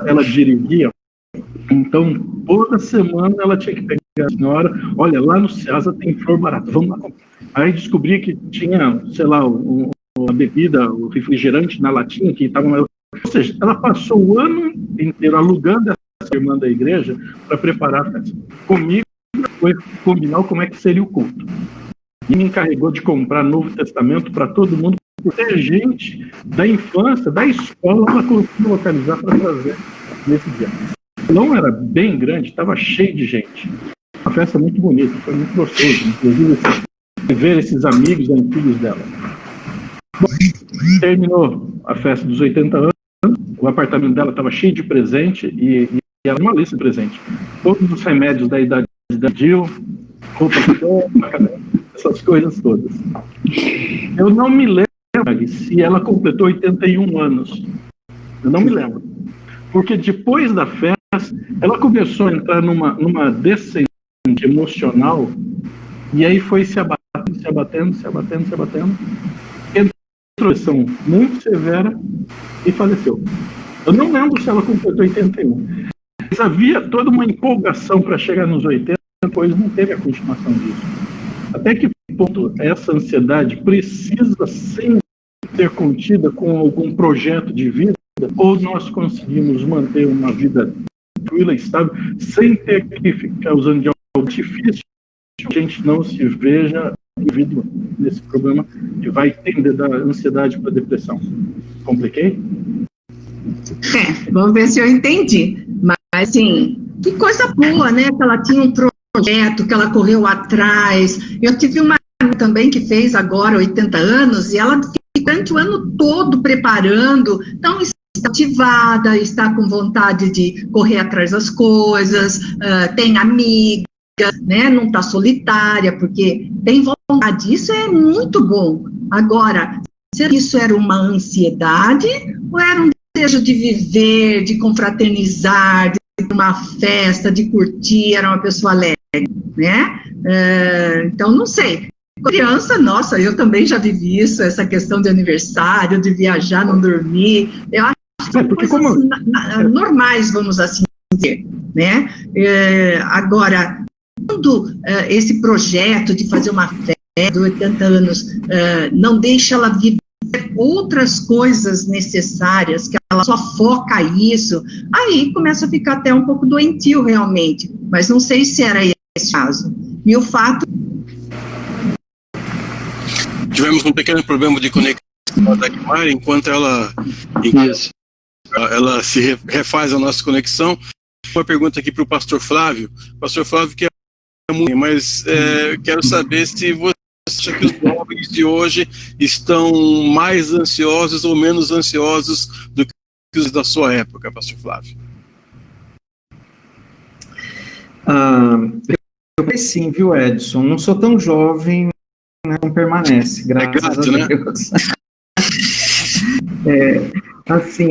ela dirigia, então toda semana ela tinha que pegar a senhora, olha, lá no Ceasa tem flor barata, vamos lá comprar. Aí descobri que tinha, sei lá, a bebida, o refrigerante na latinha, que estava. Ou seja, ela passou o ano inteiro alugando essa irmã da igreja para preparar a festa. Comigo foi combinar como é que seria o culto. E me encarregou de comprar Novo Testamento para todo mundo, porque a gente da infância, da escola, ela conseguiu localizar para trazer nesse dia. Não era bem grande, estava cheio de gente. Uma festa muito bonita, foi muito gostoso, inclusive ver esses amigos antigos dela. Bom, terminou a festa dos 80 anos, o apartamento dela estava cheio de presente e ela uma lista de presente. Todos os remédios da idade da Jill, roupa essas coisas todas. Eu não me lembro se ela completou 81 anos. Eu não me lembro. Porque depois da festa, ela começou a entrar numa descendente emocional e aí foi se abatendo. pressão muito severa e faleceu. Eu não lembro se ela completou 81. Mas havia toda uma empolgação para chegar nos 80, depois não teve a continuação disso. Até que ponto essa ansiedade precisa sempre ser contida com algum projeto de vida, ou nós conseguimos manter uma vida tranquila e estável, sem ter que ficar usando de algo difícil, a gente não se veja indivíduo nesse problema que vai tender da ansiedade para a depressão. Compliquei? Vamos ver se eu entendi. Mas, assim, que coisa boa, né? Que ela tinha um projeto, que ela correu atrás. Eu tive uma também que fez agora 80 anos e ela fica durante o ano todo preparando. Então, está ativada, está com vontade de correr atrás das coisas, tem amigas, né? Não está solitária, porque tem vontade. Isso é muito bom. Agora, será que isso era uma ansiedade ou era um desejo de viver, de confraternizar, de ir para uma festa, de curtir, era uma pessoa alegre, né? Então, não sei. Criança, nossa, eu também já vivi isso, essa questão de aniversário, de viajar, não dormir. Eu acho que são coisas normais, vamos assim dizer, né? Agora, quando esse projeto de fazer uma festa de 80 anos não deixa ela viver outras coisas necessárias, que ela só foca isso, aí começa a ficar até um pouco doentio realmente, mas não sei se era esse caso. E o fato... Tivemos um pequeno problema de conexão com a Dagmar, enquanto ela se refaz a nossa conexão. Uma pergunta aqui para o pastor Flávio. Pastor Flávio, que é muito, mas quero saber se você acha que os jovens de hoje estão mais ansiosos ou menos ansiosos do que os da sua época, pastor Flávio? Eu penso sim, viu, Edson? Não sou tão jovem, não permanece, graças a Deus. Assim,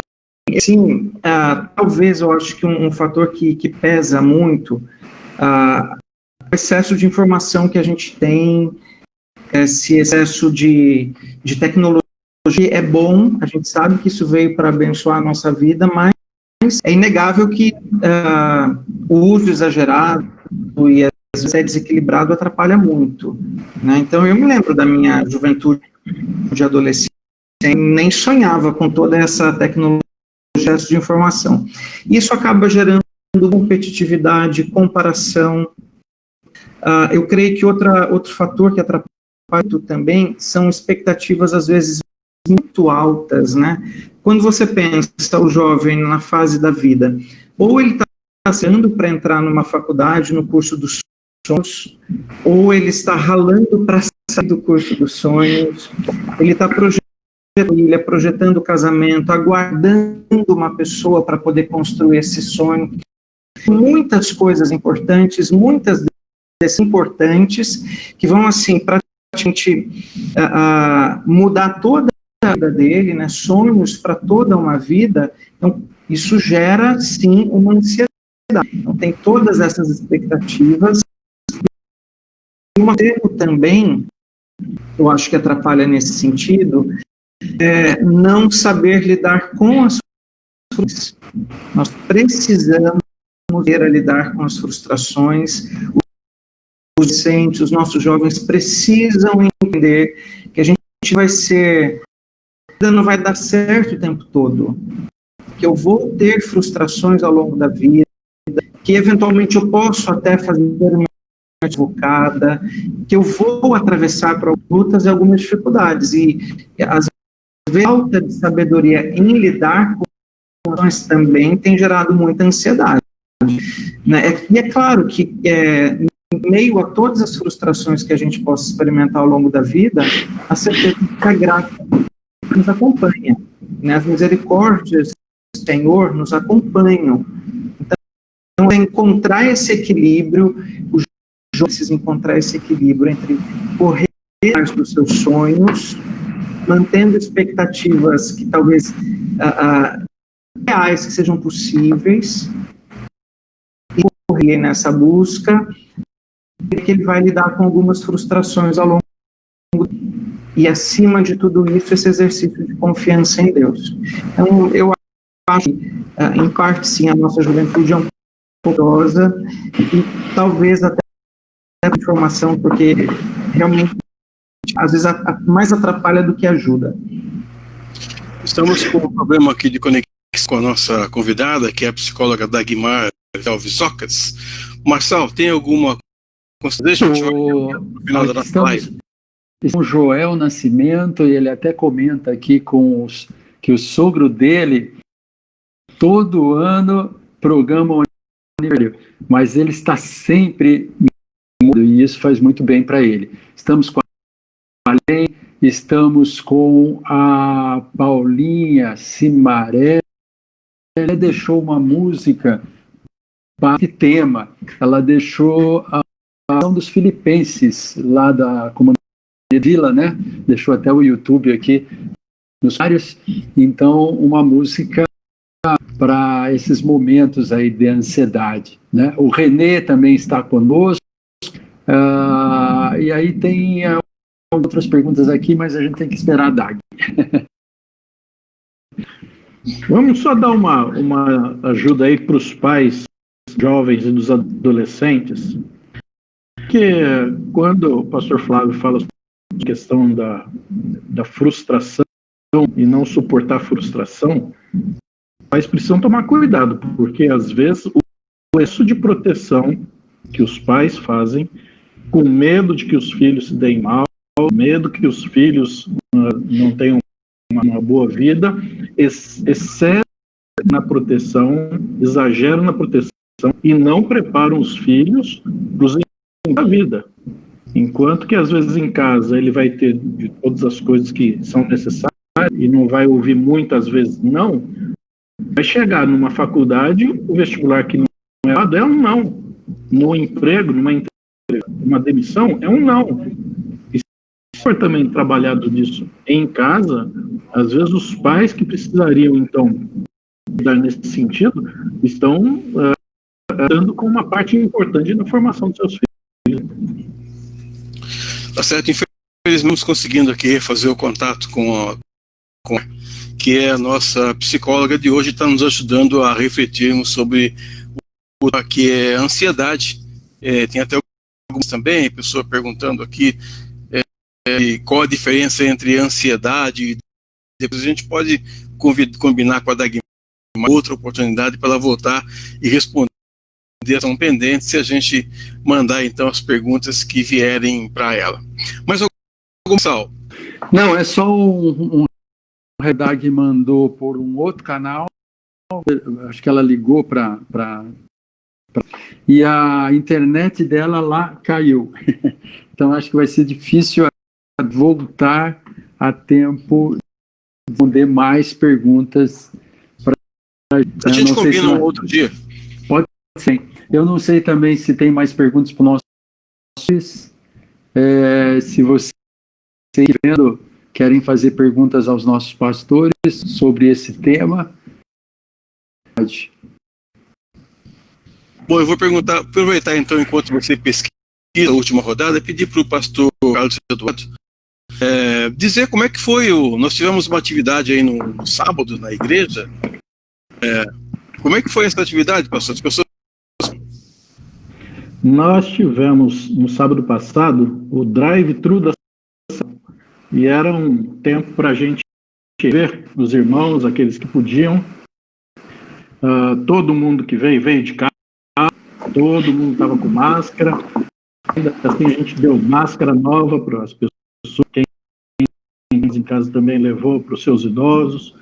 talvez eu acho que um fator que pesa muito, o excesso de informação que a gente tem, esse excesso de tecnologia é bom, a gente sabe que isso veio para abençoar a nossa vida, mas é inegável que o uso exagerado e às vezes desequilibrado atrapalha muito, né? Então eu me lembro da minha juventude de adolescente, nem sonhava com toda essa tecnologia de informação. Isso acaba gerando competitividade, comparação. Eu creio que outro fator que atrapalha também são expectativas, às vezes, muito altas, né? Quando você pensa o jovem na fase da vida, ou ele está passando para entrar numa faculdade, no curso dos sonhos, ou ele está ralando para sair do curso dos sonhos, ele está projetando o casamento, aguardando uma pessoa para poder construir esse sonho. Muitas coisas importantes, muitas dessas importantes, que vão, assim, praticamente mudar toda a vida dele, né, sonhos para toda uma vida. Então, isso gera, sim, uma ansiedade. Então, tem todas essas expectativas. E um erro também, eu acho que atrapalha nesse sentido, não saber lidar com as frustrações. Nós precisamos lidar com as frustrações. Os docentes, os nossos jovens precisam entender que a gente não vai dar certo o tempo todo, que eu vou ter frustrações ao longo da vida, que eventualmente eu posso até fazer uma equivocada, que eu vou atravessar por lutas e algumas dificuldades, e às vezes a falta de sabedoria em lidar com nós também tem gerado muita ansiedade, né? E é claro que em meio a todas as frustrações que a gente possa experimentar ao longo da vida, a certeza que a graça nos acompanha, né? As misericórdias do Senhor nos acompanham. Então, encontrar esse equilíbrio, os jovens precisam encontrar esse equilíbrio entre correr atrás dos seus sonhos, mantendo expectativas que talvez reais, que sejam possíveis, e correr nessa busca, que ele vai lidar com algumas frustrações ao longo do tempo. e, acima de tudo isso, esse exercício de confiança em Deus. Então, eu acho que, em parte, sim, a nossa juventude é um pouco idosa, e talvez até informação, porque realmente, às vezes, mais atrapalha do que ajuda. Estamos com um problema aqui de conexão com a nossa convidada, que é a psicóloga Dagmar Alves Socas. Marçal, tem alguma consideração? No final da nossa live. O Joel Nascimento, e ele até comenta aqui que o sogro dele, todo ano, programa o aniversário, mas ele está sempre e isso faz muito bem para ele. Estamos com a Além, estamos com a Paulinha Cimaré, ela deixou uma música para que tema, ela deixou a canção dos filipenses, lá da comunidade Vila, né? Deixou até o YouTube aqui nos vários, então uma música para esses momentos aí de ansiedade, né? O Renê também está conosco, e aí tem outras perguntas aqui, mas a gente tem que esperar a Dag. Vamos só dar uma ajuda aí para os pais jovens e dos adolescentes, que quando o pastor Flávio fala sobre a questão da frustração e não suportar a frustração, os pais precisam tomar cuidado, porque às vezes o excesso de proteção que os pais fazem, com medo de que os filhos se deem mal, medo que os filhos não tenham uma boa vida, excede na proteção, exagera na proteção e não preparam os filhos para os da vida. Enquanto que às vezes em casa ele vai ter de todas as coisas que são necessárias e não vai ouvir muitas vezes não, vai chegar numa faculdade, o vestibular que não é dado é um não. No emprego, numa demissão, é um não. E se for também trabalhado nisso em casa, às vezes os pais que precisariam, então, dar nesse sentido, estão dando com uma parte importante na formação dos seus filhos. Tá certo, infelizmente não estamos conseguindo aqui fazer o contato com que é a nossa psicóloga de hoje, está nos ajudando a refletirmos sobre o que é ansiedade. Tem até algumas também, pessoa perguntando aqui qual a diferença entre ansiedade e depois a gente pode combinar com a Dagmar uma outra oportunidade para ela voltar e responder a são pendentes se a gente mandar então as perguntas que vierem para ela. Mas algum sal? Não, é só um Redag mandou por um outro canal, acho que ela ligou para e a internet dela lá caiu. Então acho que vai ser difícil voltar a tempo de responder mais perguntas. A gente combina um outro dia. Pode ser. Eu não sei também se tem mais perguntas para os nossos. Se vocês querem fazer perguntas aos nossos pastores sobre esse tema. Bom, eu vou aproveitar então, enquanto você pesquisa a última rodada, pedir para o pastor Carlos Eduardo dizer como é que foi. Nós tivemos uma atividade aí no sábado na igreja. Como é que foi essa atividade, pastor? As pessoas... Nós tivemos no sábado passado o drive-thru da e era um tempo para a gente ver os irmãos, aqueles que podiam. Todo mundo que veio de casa, todo mundo estava com máscara. Ainda assim, a gente deu máscara nova para as pessoas. Quem em casa também levou para os seus idosos.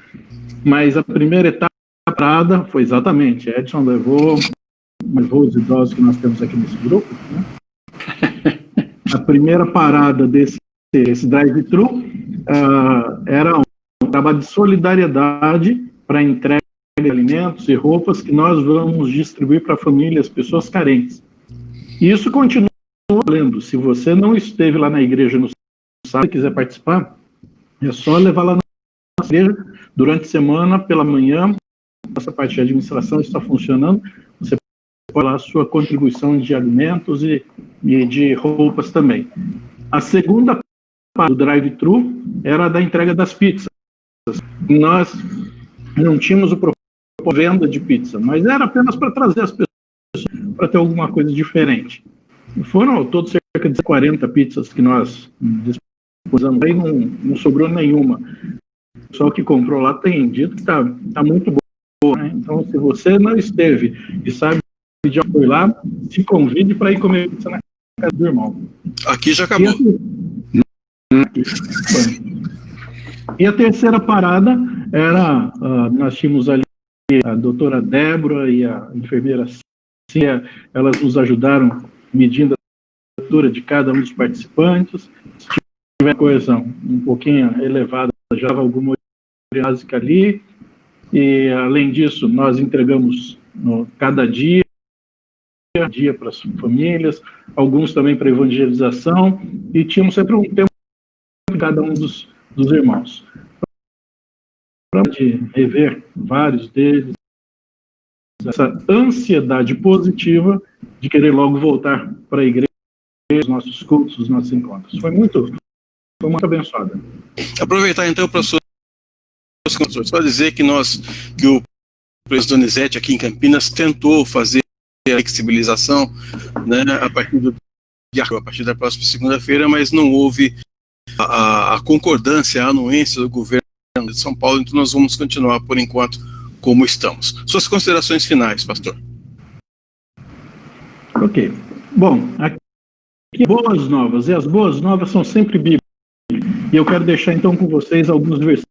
Mas a primeira etapa da parada foi exatamente: Edson levou os idosos que nós temos aqui nesse grupo. Né? A primeira parada desse drive-thru era um trabalho de solidariedade para entrega de alimentos e roupas que nós vamos distribuir para famílias, pessoas carentes. E isso continua valendo. Se você não esteve lá na igreja no sábado e quiser participar, é só levar lá na igreja durante a semana, pela manhã. Essa parte de administração está funcionando. Você pode dar a sua contribuição de alimentos e de roupas também. A segunda do drive-thru era da entrega das pizzas. Nós não tínhamos o propósito de venda de pizza, mas era apenas para trazer as pessoas para ter alguma coisa diferente. E foram ao todo cerca de 40 pizzas que nós dispusamos, aí não sobrou nenhuma. O pessoal que comprou lá tem dito que está muito boa, né? Então, se você não esteve e sabe que já foi lá, se convide para ir comer pizza na casa do irmão. Aqui já acabou. E a terceira parada era, nós tínhamos ali a doutora Débora e a enfermeira Cíntia, elas nos ajudaram medindo a temperatura de cada um dos participantes. Se tiver coisa um pouquinho elevada, já alguma básica ali. E, além disso, nós entregamos cada dia para as famílias, alguns também para evangelização, e tínhamos sempre um tempo para cada um dos irmãos. Para rever vários deles, essa ansiedade positiva de querer logo voltar para a igreja, os nossos cultos, os nossos encontros. Foi muito abençoada. Aproveitar então para só dizer que o presidente Donizete aqui em Campinas tentou fazer a flexibilização, né, a partir da próxima segunda-feira, mas não houve a concordância, a anuência do governo de São Paulo, então nós vamos continuar por enquanto como estamos. Suas considerações finais, pastor. Ok. Bom, aqui boas novas, e as boas novas são sempre bíblicas. E eu quero deixar então com vocês alguns versículos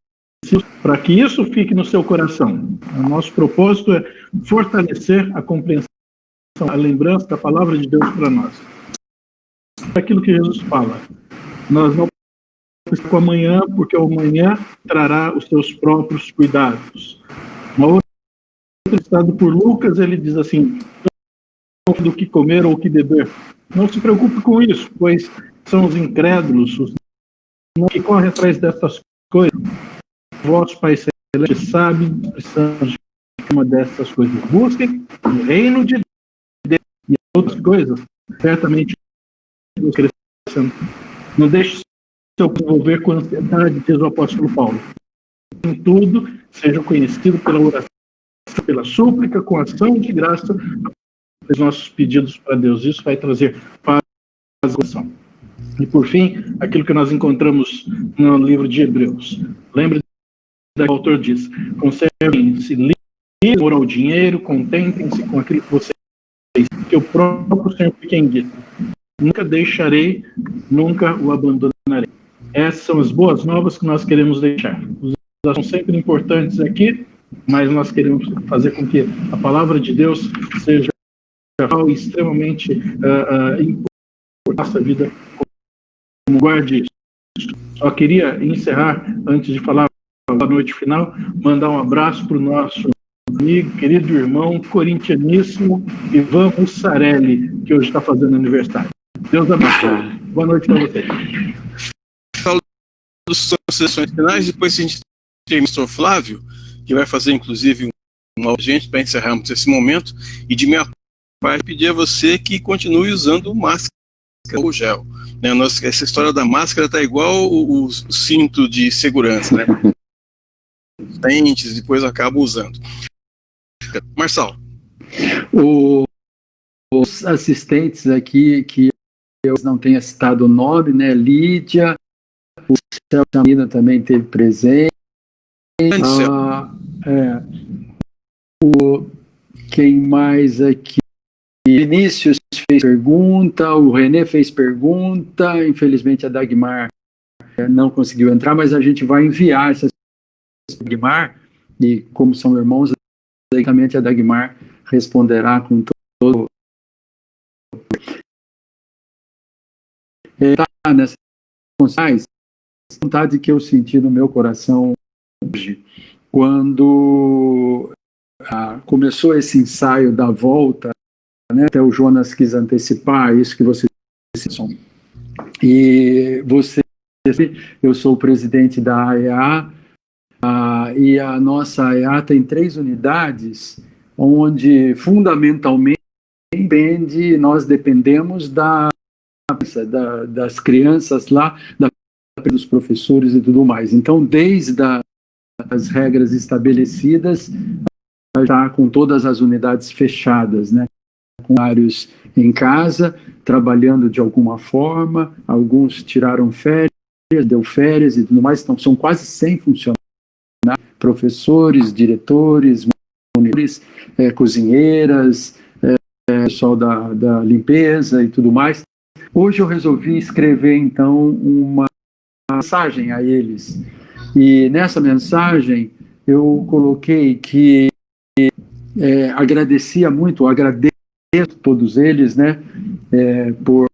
para que isso fique no seu coração. O nosso propósito é fortalecer a compreensão, a lembrança da palavra de Deus para nós. Aquilo que Jesus fala. Nós não preocupamos com amanhã, porque o amanhã trará os seus próprios cuidados. Uma outra citada por Lucas, ele diz assim: não do que comer ou o que beber. Não se preocupe com isso, pois são os incrédulos, os que correm atrás dessas coisas. Vosso Pai Celeste sabe, precisamos de uma dessas coisas. Busquem o reino de Deus e outras coisas, certamente nos crescendo. Não deixe se envolver com ansiedade, diz o apóstolo Paulo. Em tudo, seja conhecido pela oração, pela súplica, com ação de graça, os nossos pedidos para Deus. Isso vai trazer paz e coração. E por fim, aquilo que nós encontramos no livro de Hebreus. Lembre-se do que o autor diz: conservem-se livres ao dinheiro, contentem-se com aquilo que vocês têm, que o próprio Senhor fique em dito. Nunca deixarei, nunca o abandonarei. Essas são as boas novas que nós queremos deixar. Os assuntos são sempre importantes aqui, mas nós queremos fazer com que a palavra de Deus seja extremamente importante na nossa vida. Como guarde isso. Só queria encerrar, antes de falar a noite final, mandar um abraço para o nosso amigo, querido irmão, corintianíssimo, Ivan Mussarelli, que hoje está fazendo aniversário. Deus abençoe. Boa noite para vocês. Falo das sessões finais, depois a gente tem o Mr. Flávio, que vai fazer inclusive uma urgente para encerrarmos esse momento, e de minha parte pedir a você que continue usando máscara ou gel. Né? Essa história da máscara está igual o cinto de segurança, né? Os dentes, depois acaba usando. Marçal. Os assistentes aqui, que eu não tenha citado o nome, né? Lídia, o Celso também teve presente. Quem mais aqui? Vinícius fez pergunta, o Renê fez pergunta, infelizmente a Dagmar não conseguiu entrar, mas a gente vai enviar essas Dagmar, e como são irmãos, basicamente a Dagmar responderá com todo nessas vontade que eu senti no meu coração hoje, quando começou esse ensaio da volta, né, até o Jonas quis antecipar isso que vocês disseram. E eu sou o presidente da AEA, e a nossa AEA tem 3 unidades, onde fundamentalmente nós dependemos das crianças lá, da dos professores e tudo mais. Então, desde as regras estabelecidas, está com todas as unidades fechadas, né? Com vários em casa, trabalhando de alguma forma, alguns tiraram férias, deu férias e tudo mais, então são quase 100 funcionários, professores, diretores, monitores, cozinheiras, pessoal da limpeza e tudo mais. Hoje eu resolvi escrever, então, uma mensagem a eles. E nessa mensagem eu coloquei que agradeço a todos eles, né, por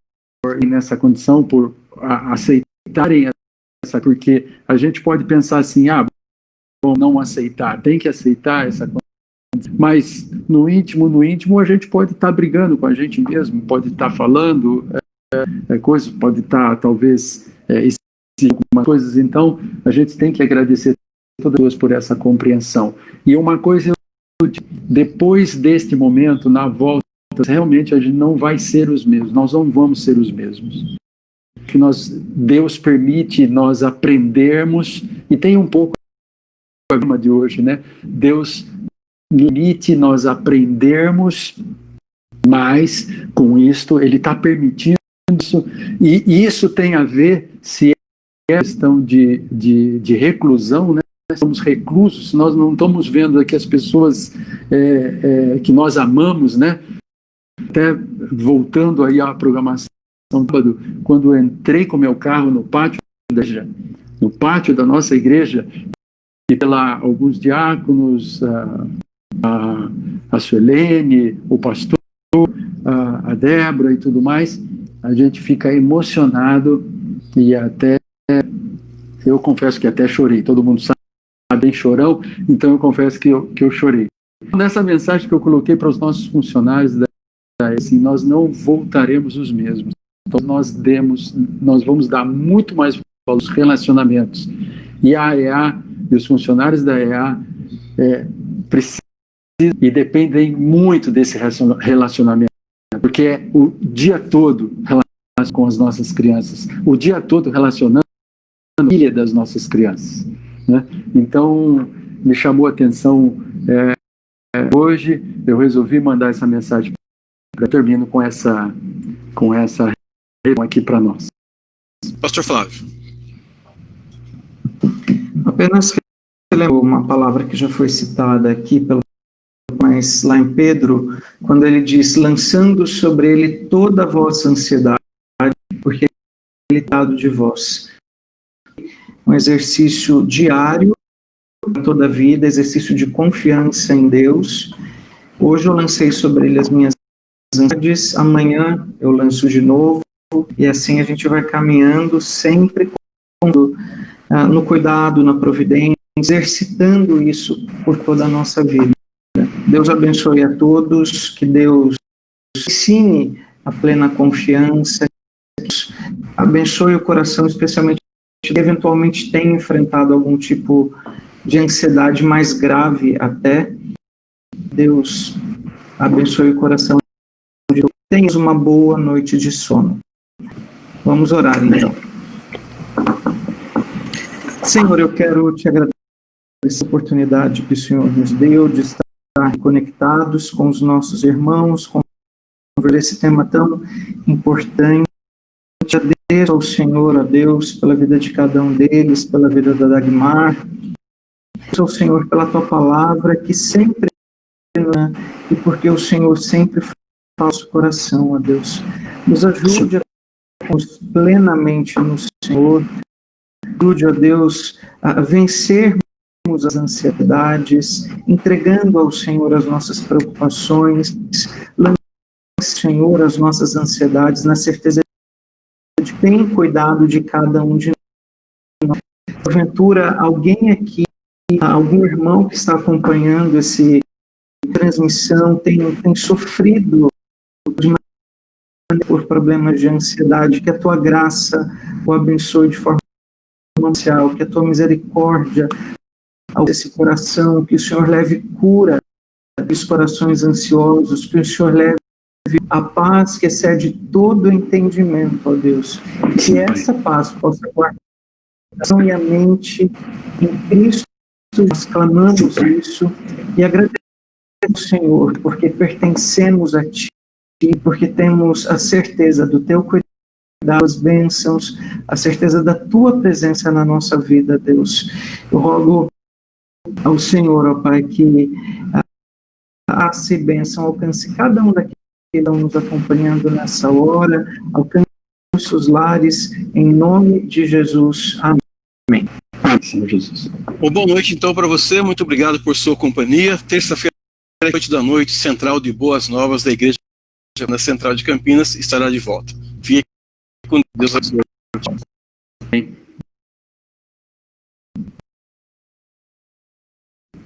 nessa condição, por aceitarem essa, porque a gente pode pensar assim, bom, não aceitar, tem que aceitar essa condição, mas no íntimo a gente pode estar brigando com a gente mesmo, pode estar falando coisas, pode estar talvez algumas coisas, então a gente tem que agradecer a todas por essa compreensão. E uma coisa, depois deste momento, na volta, realmente a gente não vai ser os mesmos, nós não vamos ser os mesmos. Que Deus permite nós aprendermos, e tem um pouco o problema de hoje, né? Deus permite nós aprendermos, mas com isto Ele está permitindo isso, e isso tem a ver, se é questão de reclusão, né? Somos reclusos, nós não estamos vendo aqui as pessoas que nós amamos, né? Até voltando aí à programação, quando eu entrei com meu carro no pátio da nossa igreja, e pela alguns diáconos, a Suelene, o pastor, a Débora e tudo mais, a gente fica emocionado, e até eu confesso que até chorei. Todo mundo sabe, bem chorão, então eu confesso que eu chorei. Nessa mensagem que eu coloquei para os nossos funcionários, assim, nós não voltaremos os mesmos. Então nós vamos dar muito mais valor aos relacionamentos. E a AEA e os funcionários da AEA precisam e dependem muito desse relacionamento, porque é o dia todo relacionando com as nossas crianças, o dia todo relacionando com a família das nossas crianças, né? Então, me chamou a atenção hoje, eu resolvi mandar essa mensagem. Eu termino com essa aqui para nós. Pastor Flávio. Apenas relembro uma palavra que já foi citada aqui, mas lá em Pedro, quando ele diz, lançando sobre ele toda a vossa ansiedade, porque ele está dado de vós. Um exercício diário para toda a vida, exercício de confiança em Deus. Hoje eu lancei sobre ele as minhas ansiedades, amanhã eu lanço de novo, e assim a gente vai caminhando sempre no cuidado, na providência, exercitando isso por toda a nossa vida. Deus abençoe a todos, que Deus ensine a plena confiança, abençoe o coração, especialmente que eventualmente tenha enfrentado algum tipo de ansiedade mais grave até. Deus abençoe o coração. Tenhas uma boa noite de sono. Vamos orar, então. Senhor, eu quero te agradecer por essa oportunidade que o Senhor nos deu de estar conectados com os nossos irmãos, com esse tema tão importante. Agradeço ao Senhor, a Deus, pela vida de cada um deles, pela vida da Dagmar. Agradeço ao Senhor pela tua palavra, que sempre, e porque o Senhor sempre fala no nosso coração, ó Deus. Nos ajude a estarmos plenamente no Senhor. Ajude, ó Deus, a vencermos as ansiedades, entregando ao Senhor as nossas preocupações, lançando, Senhor, as nossas ansiedades, na certeza de que tem cuidado de cada um de nós. Porventura, alguém aqui, algum irmão que está acompanhando essa transmissão, tem sofrido por problemas de ansiedade, que a tua graça o abençoe de forma especial, que a tua misericórdia ao esse coração, que o Senhor leve cura dos corações ansiosos, que o Senhor leve a paz que excede todo entendimento, ó Deus, que essa paz possa guardar e a mente em Cristo. Nós clamamos isso e agradecemos ao Senhor, porque pertencemos a Ti, porque temos a certeza do Teu cuidado, das bênçãos, a certeza da Tua presença na nossa vida, Deus. Eu rogo ao Senhor, ó Pai, que a graça e bênção alcance cada um daqueles que estão nos acompanhando nessa hora, alcance os lares, em nome de Jesus. Amém. Senhor Jesus. Bom, boa noite então para você, muito obrigado por sua companhia. Terça-feira, 8 da noite, Central de Boas Novas da Igreja na Central de Campinas estará de volta. Fique com Deus.